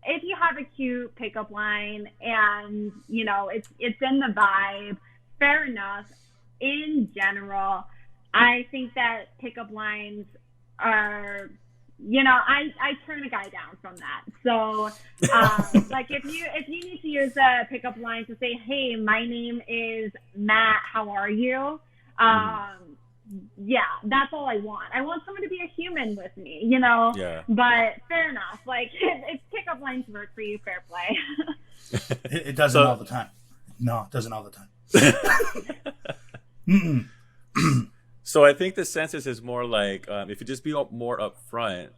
if you have a cute pickup line and, it's in the vibe, fair enough. In general, I think that pickup lines are, I turn a guy down from that. So, like if you need to use a pickup line to say, hey, my name is Matt, how are you? Yeah, that's all I want. I want someone to be a human with me, Yeah. But fair enough. Like if pickup lines work for you, fair play. It doesn't all the time. No, it doesn't all the time. So I think the census is more like if you just be more upfront,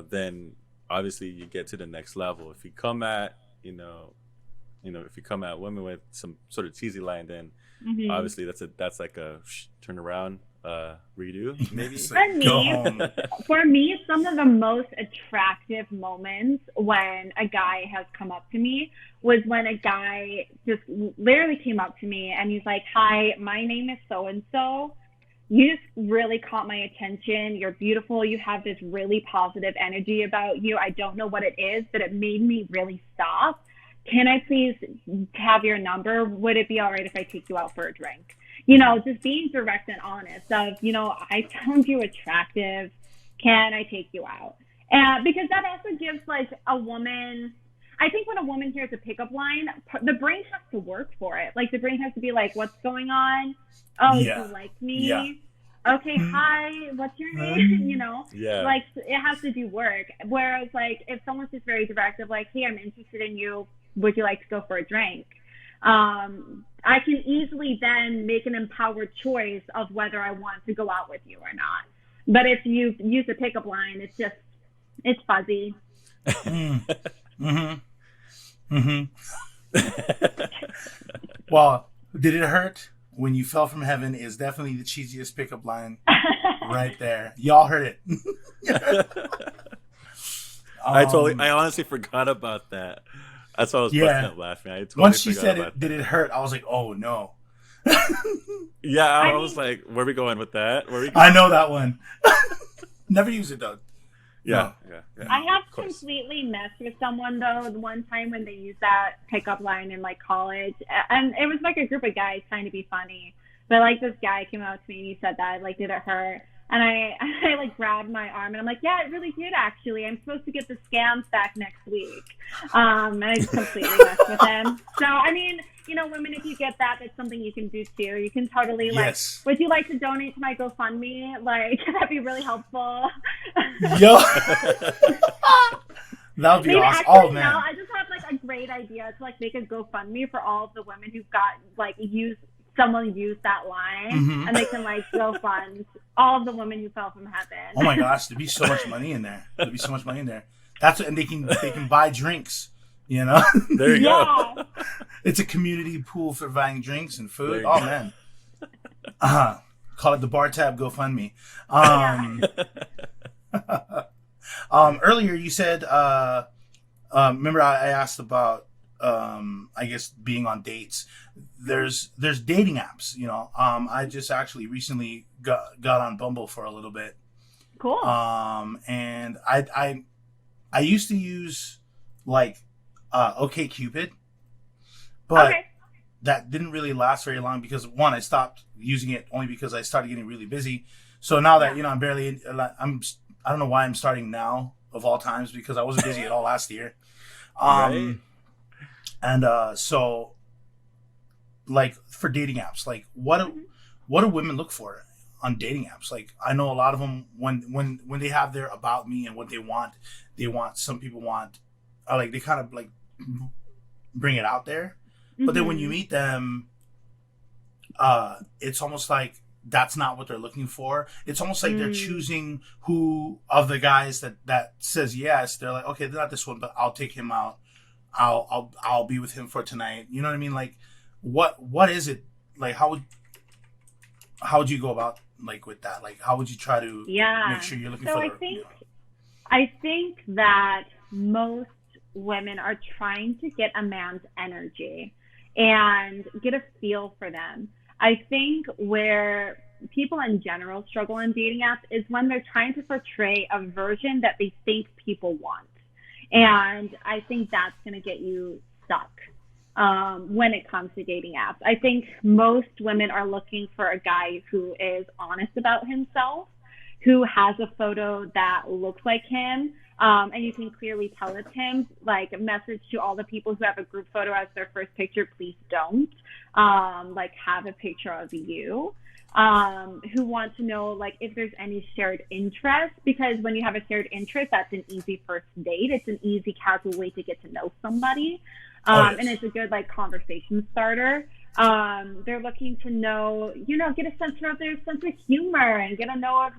then obviously you get to the next level. If you come at if you come at women with some sort of cheesy line, then obviously that's like a turn around, redo maybe. For me, some of the most attractive moments when a guy has come up to me was when a guy just literally came up to me and he's like, hi, my name is so and so. You just really caught my attention. You're beautiful. You have this really positive energy about you. I don't know what it is, but it made me really stop. Can I please have your number? Would it be all right if I take you out for a drink? Just being direct and honest of, I found you attractive. Can I take you out? Because that also gives like a woman, I think when a woman hears a pickup line, the brain has to work for it. Like the brain has to be like, what's going on? Oh, you like me? Yeah. Okay, hi, what's your name? Yeah. Like it has to do work. Whereas like if someone's just very direct of like, hey, I'm interested in you. Would you like to go for a drink? I can easily then make an empowered choice of whether I want to go out with you or not. But if you use a pickup line, it's fuzzy. Well, did it hurt? When you fell from heaven is definitely the cheesiest pickup line right there. Y'all heard it. I honestly forgot about that. That's why I was busting up laughing. I totally once she said it, did it hurt? I was like, oh no. Yeah, I was like, where are we going with that? I know that one. Never use it though. Yeah, no. yeah. I have completely messed with someone though. The one time when they used that pickup line in like college, and it was like a group of guys trying to be funny. But like this guy came out to me and he said that like, did it hurt? And I like grabbed my arm and I'm like, yeah, it really did actually. I'm supposed to get the scams back next week. And I just completely messed with him. So I mean, women, if you get that, that's something you can do too. You can totally like, would you like to donate to my GoFundMe? Like, that'd be really helpful. Yo, that would be awesome. Actually, oh man, now I just have like a great idea to like make a GoFundMe for all of the women who've got like someone used that line, and they can like go fund all of the women who fell from heaven. Oh my gosh, there'd be so much money in there. And they can buy drinks. There you go. It's a community pool for buying drinks and food. Oh man. Call it the bar tab GoFundMe. Earlier you said, remember I asked about, I guess being on dates. There's dating apps, I just actually recently got on Bumble for a little bit. Cool. And I used to use like, OkCupid, but that didn't really last very long because one, I stopped using it only because I started getting really busy. So now that, I don't know why I'm starting now of all times because I wasn't busy at all last year. Right. And so like for dating apps, like what do women look for on dating apps? Like I know a lot of them when they have their about me and what they want, some people want, like they kind of like bring it out there. But then when you meet them, it's almost like that's not what they're looking for. It's almost like they're choosing who of the guys that says yes. They're like, okay, not this one, but I'll take him out. I'll be with him for tonight. You know what I mean? Like, what is it? Like, how would you go about like with that? Like, how would you try to make sure you're looking for? I think that most women are trying to get a man's energy and get a feel for them. I think where people in general struggle in dating apps is when they're trying to portray a version that they think people want. And I think that's going to get you stuck. when it comes to dating apps. I think most women are looking for a guy who is honest about himself, who has a photo that looks like him, and you can clearly tell it's him. Like, a message to all the people who have a group photo as their first picture: please don't. Like, have a picture of you. Who want to know, like, if there's any shared interest, because when you have a shared interest, that's an easy first date. It's an easy, casual way to get to know somebody. Yes. And it's a good, like, conversation starter. They're looking to know, get a sense of their sense of humor, and get to know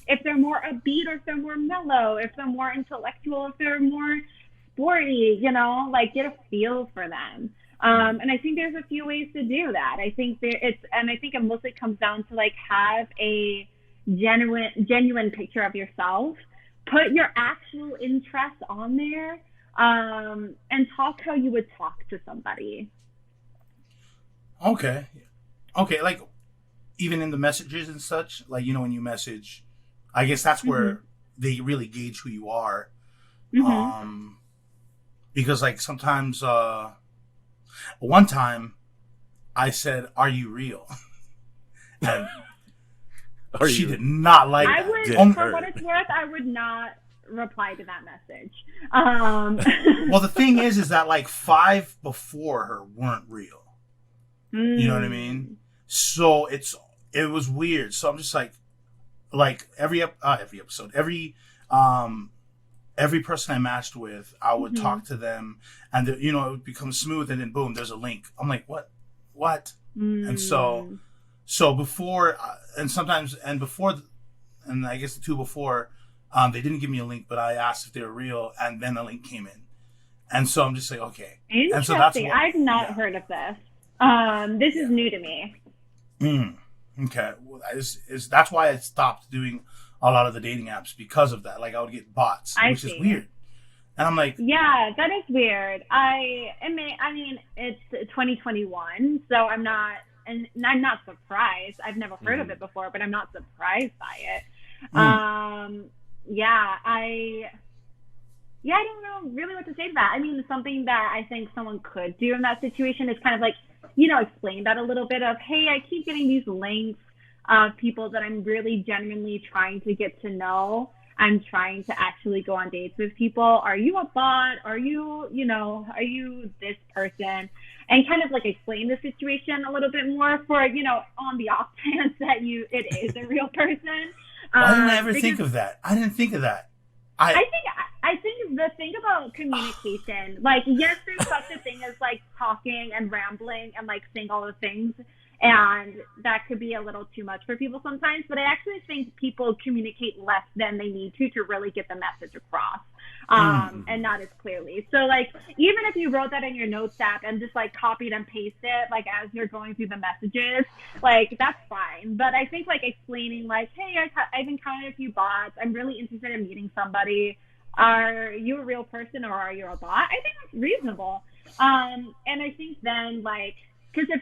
if they're more upbeat, or if they're more mellow, if they're more intellectual, if they're more sporty, like, get a feel for them. And I think there's a few ways to do that. I think it mostly comes down to, like, have a genuine picture of yourself, put your actual interests on there, and talk how you would talk to somebody. Okay, like, even in the messages and such, like, when you message, I guess that's where they really gauge who you are. Because, like, sometimes, one time I said, "Are you real?" And she did not like I that. would, for what it's worth, I would not reply to that message. Well, the thing is that, like, 5 before her weren't real. You know what I mean? So it was weird. So I'm just like every episode, every person I matched with, I would talk to them, and it would become smooth, and then boom, there's a link. I'm like, what? And so before, and sometimes, and before, and I guess the 2 before, they didn't give me a link, but I asked if they were real, and then the link came in, and so I'm just like, okay. Interesting. And so that's I've not heard of this. This is new to me. Okay. Well, that's why I stopped doing a lot of the dating apps, because of that. Like, I would get bots, which is weird. And I'm like, yeah, that is weird. I mean, it's 2021, so I'm not surprised. I've never heard of it before, but I'm not surprised by it. I don't know really what to say to that. I mean, something that I think someone could do in that situation is kind of like, explain that a little bit of, hey, I keep getting these links of people that I'm really genuinely trying to get to know. I'm trying to actually go on dates with people. Are you a bot? Are you this person? And kind of, like, explain the situation a little bit more for, on the off chance that it is a real person. Why didn't I ever think of that? I didn't think of that. I think the thing about communication, like, yes, there's such a thing as, like, talking and rambling and, like, saying all the things, and that could be a little too much for people sometimes, but I actually think people communicate less than they need to really get the message across, and not as clearly. So, like, even if you wrote that in your notes app and just, like, copied and pasted it, like, as you're going through the messages, like, that's fine. But I think, like, explaining, like, hey, I've encountered a few bots. I'm really interested in meeting somebody. Are you a real person, or are you a bot? I think that's reasonable. And I think then, like, because if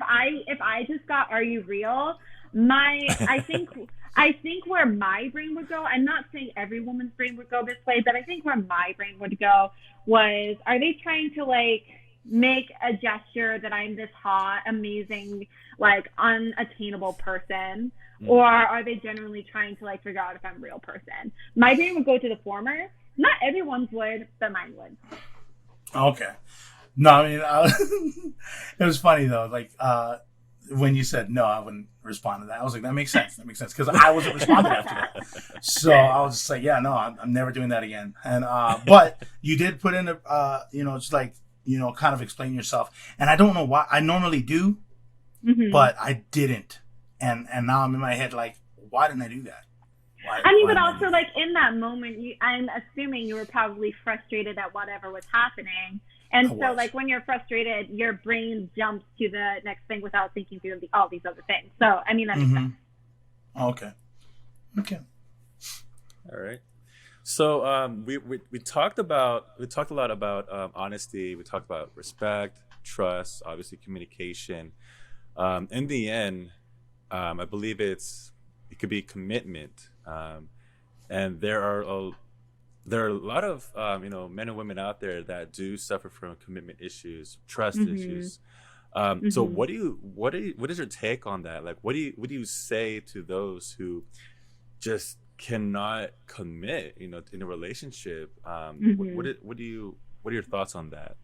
I just got, are you real? I think where my brain would go, I'm not saying every woman's brain would go this way, but I think where my brain would go was, are they trying to, like, make a gesture that I'm this hot, amazing, like, unattainable person? Or are they genuinely trying to, like, figure out if I'm a real person? My brain would go to the former. Not everyone's would, but mine would. Okay. No, I mean, it was funny, though. Like, when you said no, I wouldn't respond to that. I was like, that makes sense. Because I wasn't responding after that. So I was just like, yeah, no, I'm never doing that again. And, but you did put in just like, kind of explain yourself. And I don't know why. I normally do, but I didn't. And now I'm in my head like, why didn't I do that? But also, like, in that moment, I'm assuming you were probably frustrated at whatever was happening. And so, like, when you're frustrated, your brain jumps to the next thing without thinking through all these other things. So, I mean, that makes sense. Okay. All right. So, we talked a lot about honesty. We talked about respect, trust, obviously communication. In the end, I believe it could be commitment. And there are there are a lot of men and women out there that do suffer from commitment issues, trust issues. So what is your take on that? Like, what do you say to those who just cannot commit, in a relationship? What are your thoughts on that?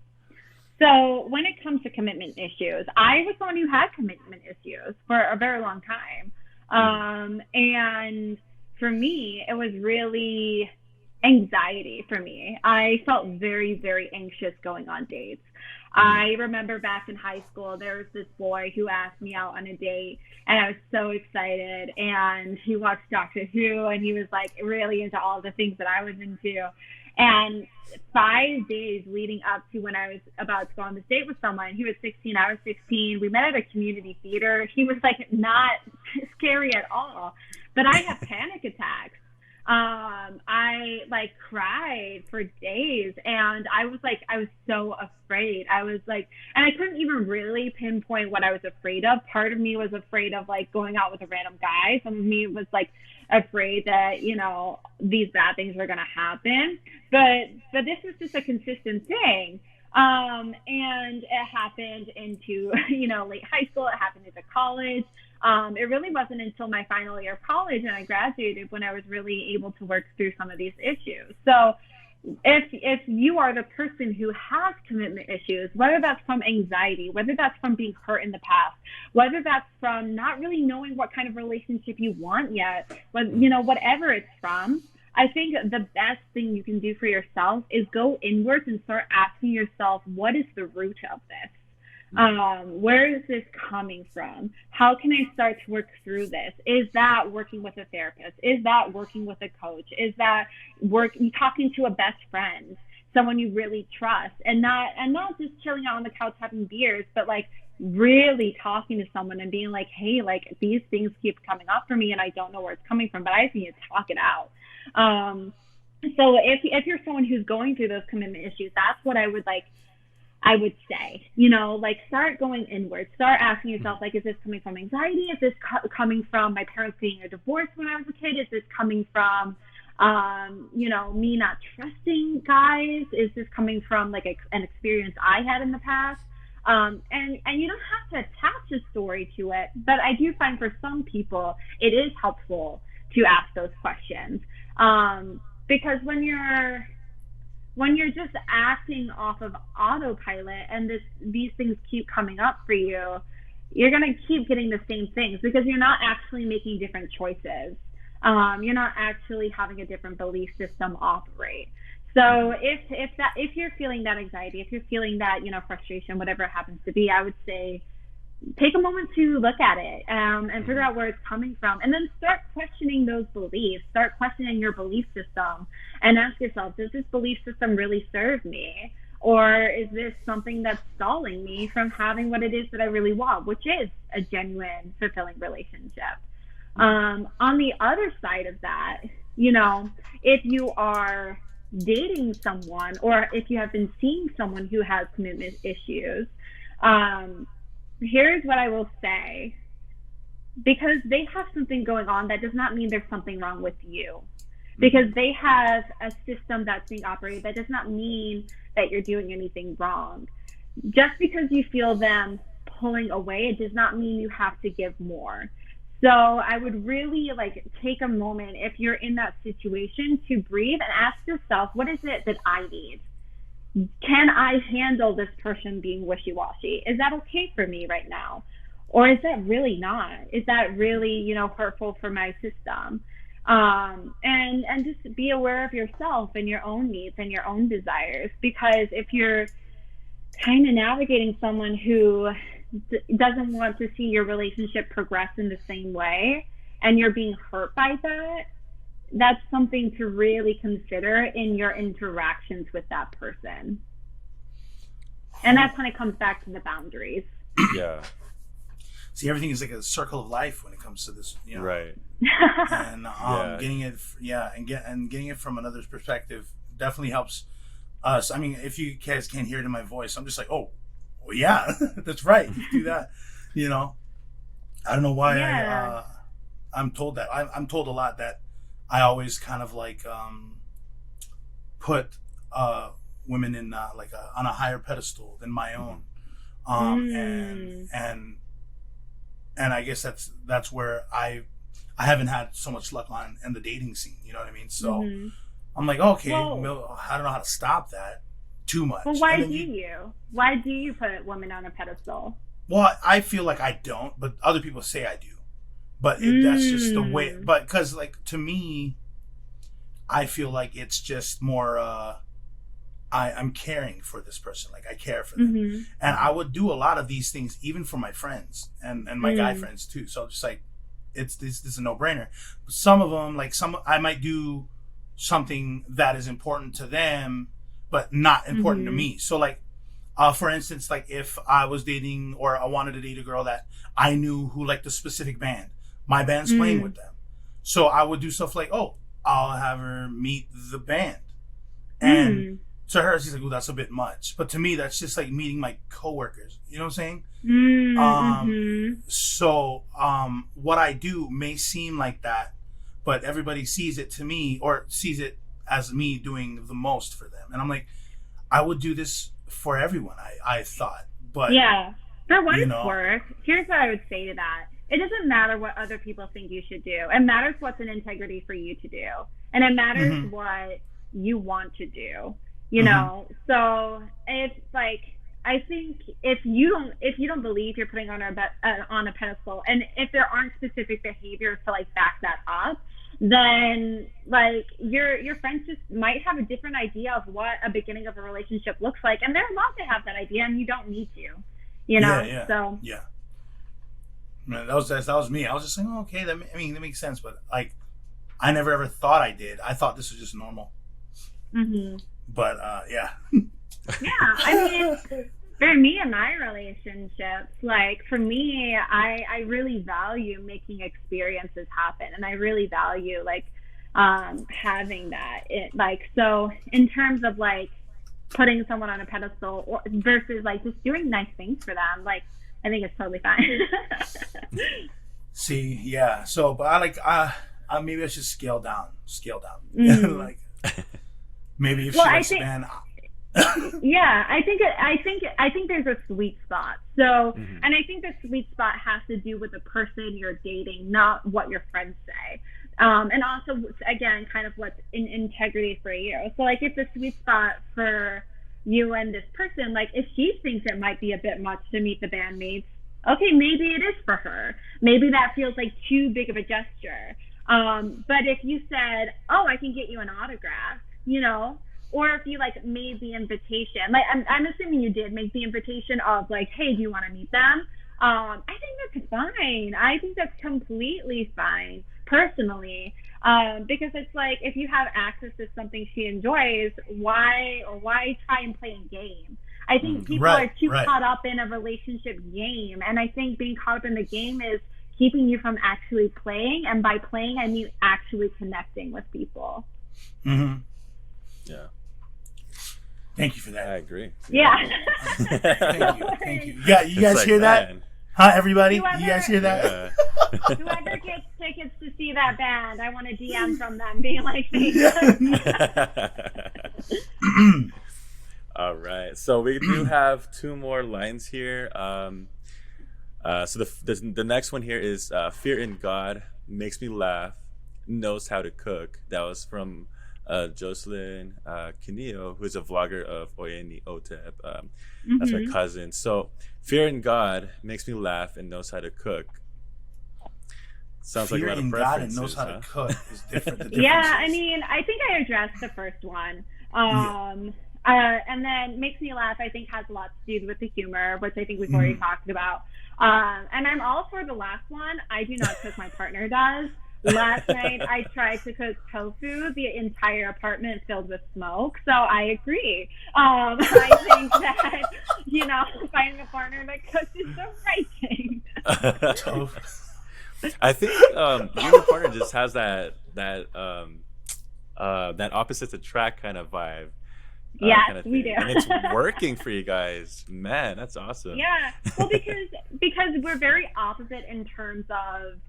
So when it comes to commitment issues, I was someone who had commitment issues for a very long time. And for me, it was really anxiety for me. I felt very, very anxious going on dates. I remember back in high school, there was this boy who asked me out on a date, and I was so excited. And he watched Doctor Who, and he was like really into all the things that I was into. And 5 days leading up to when I was about to go on this date with someone, he was 16, I was 16. We met at a community theater. He was like not scary at all, but I had panic attacks. I like cried for days, and I was so afraid. I was like, and I couldn't even really pinpoint what I was afraid of. Part of me was afraid of like going out with a random guy. Some of me was like afraid that, these bad things were going to happen. But this was just a consistent thing. And it happened into, late high school. It happened into college. It really wasn't until my final year of college and I graduated when I was really able to work through some of these issues. So if you are the person who has commitment issues, whether that's from anxiety, whether that's from being hurt in the past, whether that's from not really knowing what kind of relationship you want yet, whatever it's from, I think the best thing you can do for yourself is go inwards and start asking yourself, what is the root of this? Where is this coming from? How can I start to work through this? Is that working with a therapist? Is that working with a coach? Is that talking to a best friend, someone you really trust, and not just chilling out on the couch having beers, but like really talking to someone and being like, hey, like these things keep coming up for me and I don't know where it's coming from, but I just need to talk it out. So if you're someone who's going through those commitment issues, that's what I would say, start going inward, start asking yourself, like, is this coming from anxiety? Is this coming from my parents getting a divorce when I was a kid? Is this coming from, me not trusting guys? Is this coming from like an experience I had in the past? And you don't have to attach a story to it, but I do find for some people it is helpful to ask those questions. Because when you're just acting off of autopilot and these things keep coming up for you, you're going to keep getting the same things because you're not actually making different choices. You're not actually having a different belief system operate. So if you're feeling that anxiety, if you're feeling that, frustration, whatever it happens to be, I would say take a moment to look at it and figure out where it's coming from, and then start questioning those beliefs. Start questioning your belief system and ask yourself, does this belief system really serve me? Or is this something that's stalling me from having what it is that I really want, which is a genuine, fulfilling relationship? On the other side of that, if you are dating someone or if you have been seeing someone who has commitment issues, here's what I will say. Because they have something going on, that does not mean there's something wrong with you. Because they have a system that's being operated, that does not mean that you're doing anything wrong. Just because you feel them pulling away, it does not mean you have to give more. So I would really take a moment, if you're in that situation, to breathe and ask yourself, what is it that I need? Can I handle this person being wishy-washy? Is that okay for me right now? Or is that really not? Is that really, hurtful for my system? And just be aware of yourself and your own needs and your own desires. Because if you're kind of navigating someone who doesn't want to see your relationship progress in the same way, and you're being hurt by that, that's something to really consider in your interactions with that person. And that's when it comes back to the boundaries. Yeah. See, everything is like a circle of life when it comes to this, Right. And getting it from another's perspective definitely helps us. I mean, if you guys can't hear it in my voice, I'm just like, oh yeah, that's right. Do that. I don't know why I'm told that. I'm told a lot that I always kind of put women in on a higher pedestal than my own, and I guess that's where I haven't had so much luck on in the dating scene. You know what I mean? So I'm like, okay, I don't know how to stop that too much. Well, why do you? Why do you put women on a pedestal? Well, I feel like I don't, but other people say I do. But that's just the way. But because, like, to me, I feel like it's just more. I'm caring for this person. Like, I care for them, and I would do a lot of these things even for my friends and my guy friends too. So just like, this is a no brainer. Some of them, like I might do something that is important to them, but not important to me. So like. For instance, like if I was dating or I wanted to date a girl that I knew who liked a specific band, my band's playing with them. So I would do stuff like, I'll have her meet the band. And to her, she's like, oh, that's a bit much. But to me, that's just like meeting my coworkers. You know what I'm saying? So what I do may seem like that, but everybody sees it to me or sees it as me doing the most for them. And I'm like, I would do this for everyone, I thought. But yeah, for what it's worth, here's what I would say to that. It doesn't matter what other people think you should do. It matters what's in integrity for you to do. And it matters what you want to do. You know? So it's like, I think if you don't believe you're putting on a pedestal, and if there aren't specific behaviors to like back that up, then like your friends just might have a different idea of what a beginning of a relationship looks like, and they're allowed to have that idea, and you don't need to, you know. So man, that was me. I was just saying, okay, that makes sense, but like I never ever thought I did. I thought this was just normal. But yeah, I mean, for me in my relationships, like for me, I really value making experiences happen, and I really value like having that. So in terms of like putting someone on a pedestal versus like just doing nice things for them, like I think it's totally fine. See, yeah. So, but I maybe I should scale down. Like maybe if she likes a band. Yeah, I think there's a sweet spot. So, and I think the sweet spot has to do with the person you're dating, not what your friends say. And also, again, kind of what's in integrity for you. So, like, if the sweet spot for you and this person, like, if she thinks it might be a bit much to meet the bandmates, okay, maybe it is for her. Maybe that feels like too big of a gesture. But if you said, I can get you an autograph, you know, or if you like made the invitation, like I'm assuming you did make the invitation of like, hey, do you want to meet them? I think that's fine. I think that's completely fine, personally, because it's like if you have access to something she enjoys, why try and play a game? I think people are too caught up in a relationship game, and I think being caught up in the game is keeping you from actually playing, and by playing I mean actually connecting with people. Yeah. Thank you for that. I agree. Yeah. Thank you. Yeah, you guys hear that? Huh, everybody? You guys hear that? Yeah. Whoever gets tickets to see that band, I want a DM from them being like, all right. So we do have two more lines here. So the next one here is fear in God makes me laugh, knows how to cook. That was from Jocelyn Quinillo, who's a vlogger of Oyeni Otep. That's my cousin. So fear in God makes me laugh and knows how to cook. Sounds fear like a lot of in preferences. God and knows how to cook is different. Yeah, I mean, I think I addressed the first one. And then makes me laugh, I think, has a lot to do with the humor, which I think we've already talked about. And I'm all for the last one. I do not cook, my partner does. Last night I tried to cook tofu. The entire apartment filled with smoke. So I agree. I think that, you know, finding a partner that cooks is the right thing. I think your partner just has that opposites attract kind of vibe. Yes, kind of we do. And it's working for you guys. Man, that's awesome. Yeah. Well, because we're very opposite in terms of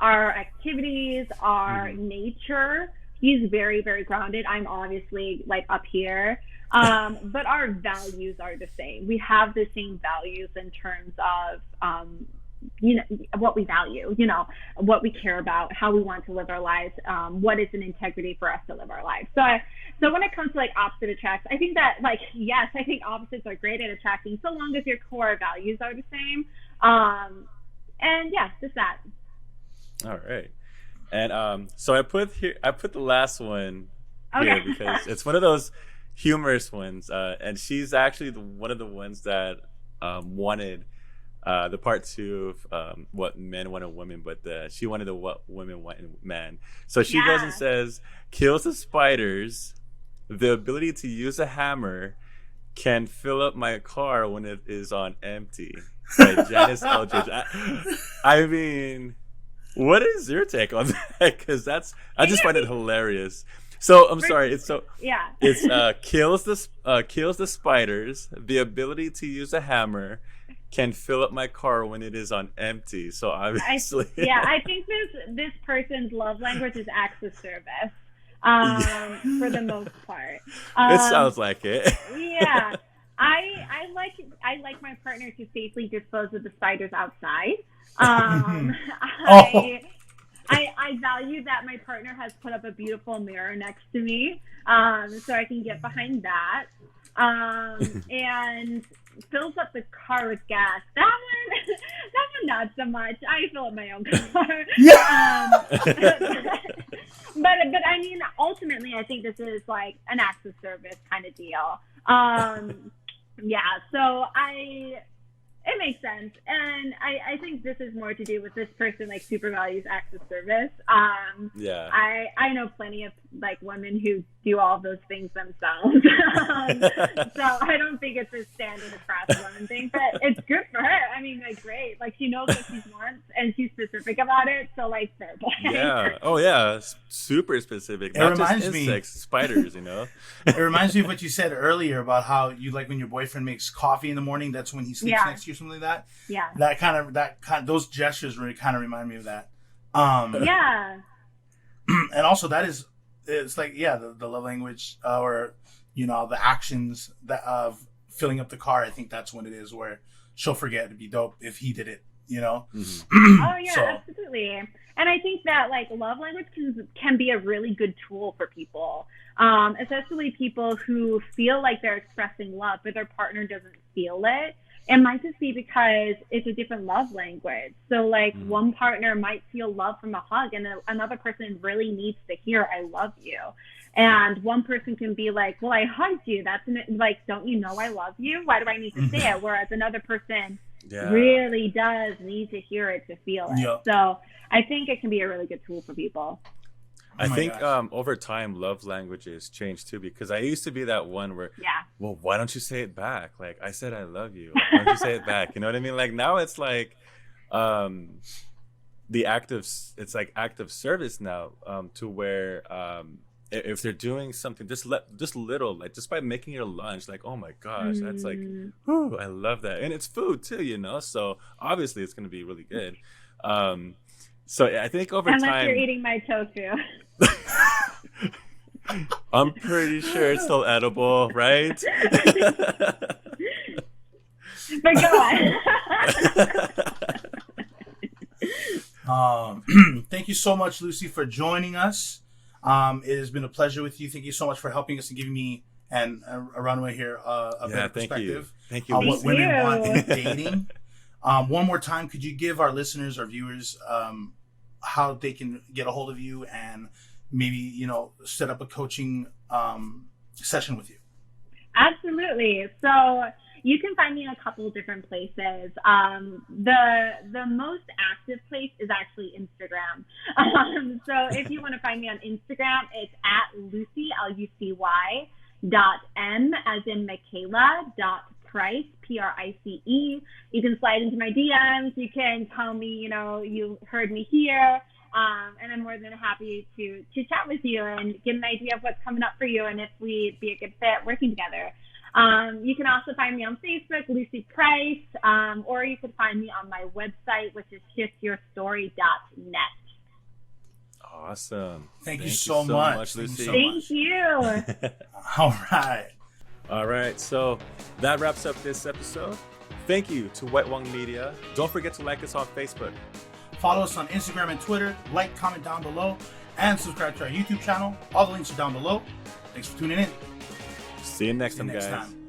our activities, our nature. He's very, very grounded. I'm obviously like up here. But our values are the same. We have the same values in terms of, what we value, what we care about, how we want to live our lives, what is an integrity for us to live our lives. So when it comes to like opposite attracts, I think that like, yes, I think opposites are great at attracting so long as your core values are the same. And yeah, just that. All right. And so I put the last one here because it's one of those humorous ones, and she's actually one of the ones that wanted the part 2 of what men want in women, but she wanted the what women want in men. So she goes and says, kills the spiders, the ability to use a hammer, can fill up my car when it is on empty. By Janice Eldridge. I mean, what is your take on that? Because I just find it hilarious. So I'm sorry. It's kills the spiders, the ability to use a hammer, can fill up my car when it is on empty. So obviously, I think this person's love language is acts of service. For the most part, it sounds like it. Yeah, I like my partner to safely dispose of the spiders outside. I value that my partner has put up a beautiful mirror next to me, so I can get behind that. And fills up the car with gas. That one not so much. I fill up my own car. But I mean, ultimately, I think this is like an acts of service kind of deal. So it makes sense, and I think this is more to do with this person like super values acts of service. I know plenty of like women who do all those things themselves, so I don't think it's a standard across women thing, but it's good for her. I mean, like great, like she knows what she wants and she's specific about it, so like fair play. Super specific. It Not reminds just me insects, spiders, It reminds me of what you said earlier about how you like when your boyfriend makes coffee in the morning, that's when he sleeps next to you, something like that. That those gestures really kind of remind me of that. And also it's like the love language, or the actions that of filling up the car. I think that's when it is where she'll forget. It'd be dope if he did it. Absolutely. And I think that like love language can be a really good tool for people, especially people who feel like they're expressing love, but their partner doesn't feel it. It might just be because it's a different love language. So like one partner might feel love from a hug, and another person really needs to hear "I love you." And one person can be like, "Well, I hugged you. That's like, don't you know I love you? Why do I need to say it?" Whereas another person really does need to hear it to feel it. Yep. So I think it can be a really good tool for people. I think over time, love languages change too, because I used to be that one where, well, why don't you say it back? Like, I said I love you. Why don't you say it back? You know what I mean? Like now it's like it's like act of service now, to where if they're doing something just little, like just by making your lunch, like, oh my gosh, that's like, whew, I love that. And it's food too, so obviously it's going to be really good. So I think over time... Unless you're eating my tofu. I'm pretty sure it's still edible, right? But go on. Thank you so much, Lucy, for joining us. It has been a pleasure with you. Thank you so much for helping us and giving me and Ranuma here a better perspective. Thank you. On what women want in dating. One more time, could you give our listeners, our viewers, how they can get a hold of you and maybe, set up a coaching session with you? Absolutely. So you can find me in a couple of different places. The most active place is actually Instagram. So if you want to find me on Instagram, it's at Lucy, Lucy, .m as in Michaela, Price, Price. You can slide into my DMs. You can tell me, you heard me here. And I'm more than happy to chat with you and get an idea of what's coming up for you and if we'd be a good fit working together. You can also find me on Facebook, Lucy Price, or you can find me on my website, which is shiftyourstory.net. Awesome. Thank you so much, Lucy. Thank you. All right. All right, so that wraps up this episode. Thank you to White Wong Media. Don't forget to like us on Facebook. Follow us on Instagram and Twitter. Like, comment down below, and subscribe to our YouTube channel. All the links are down below. Thanks for tuning in. See you next See you time, next guys. time.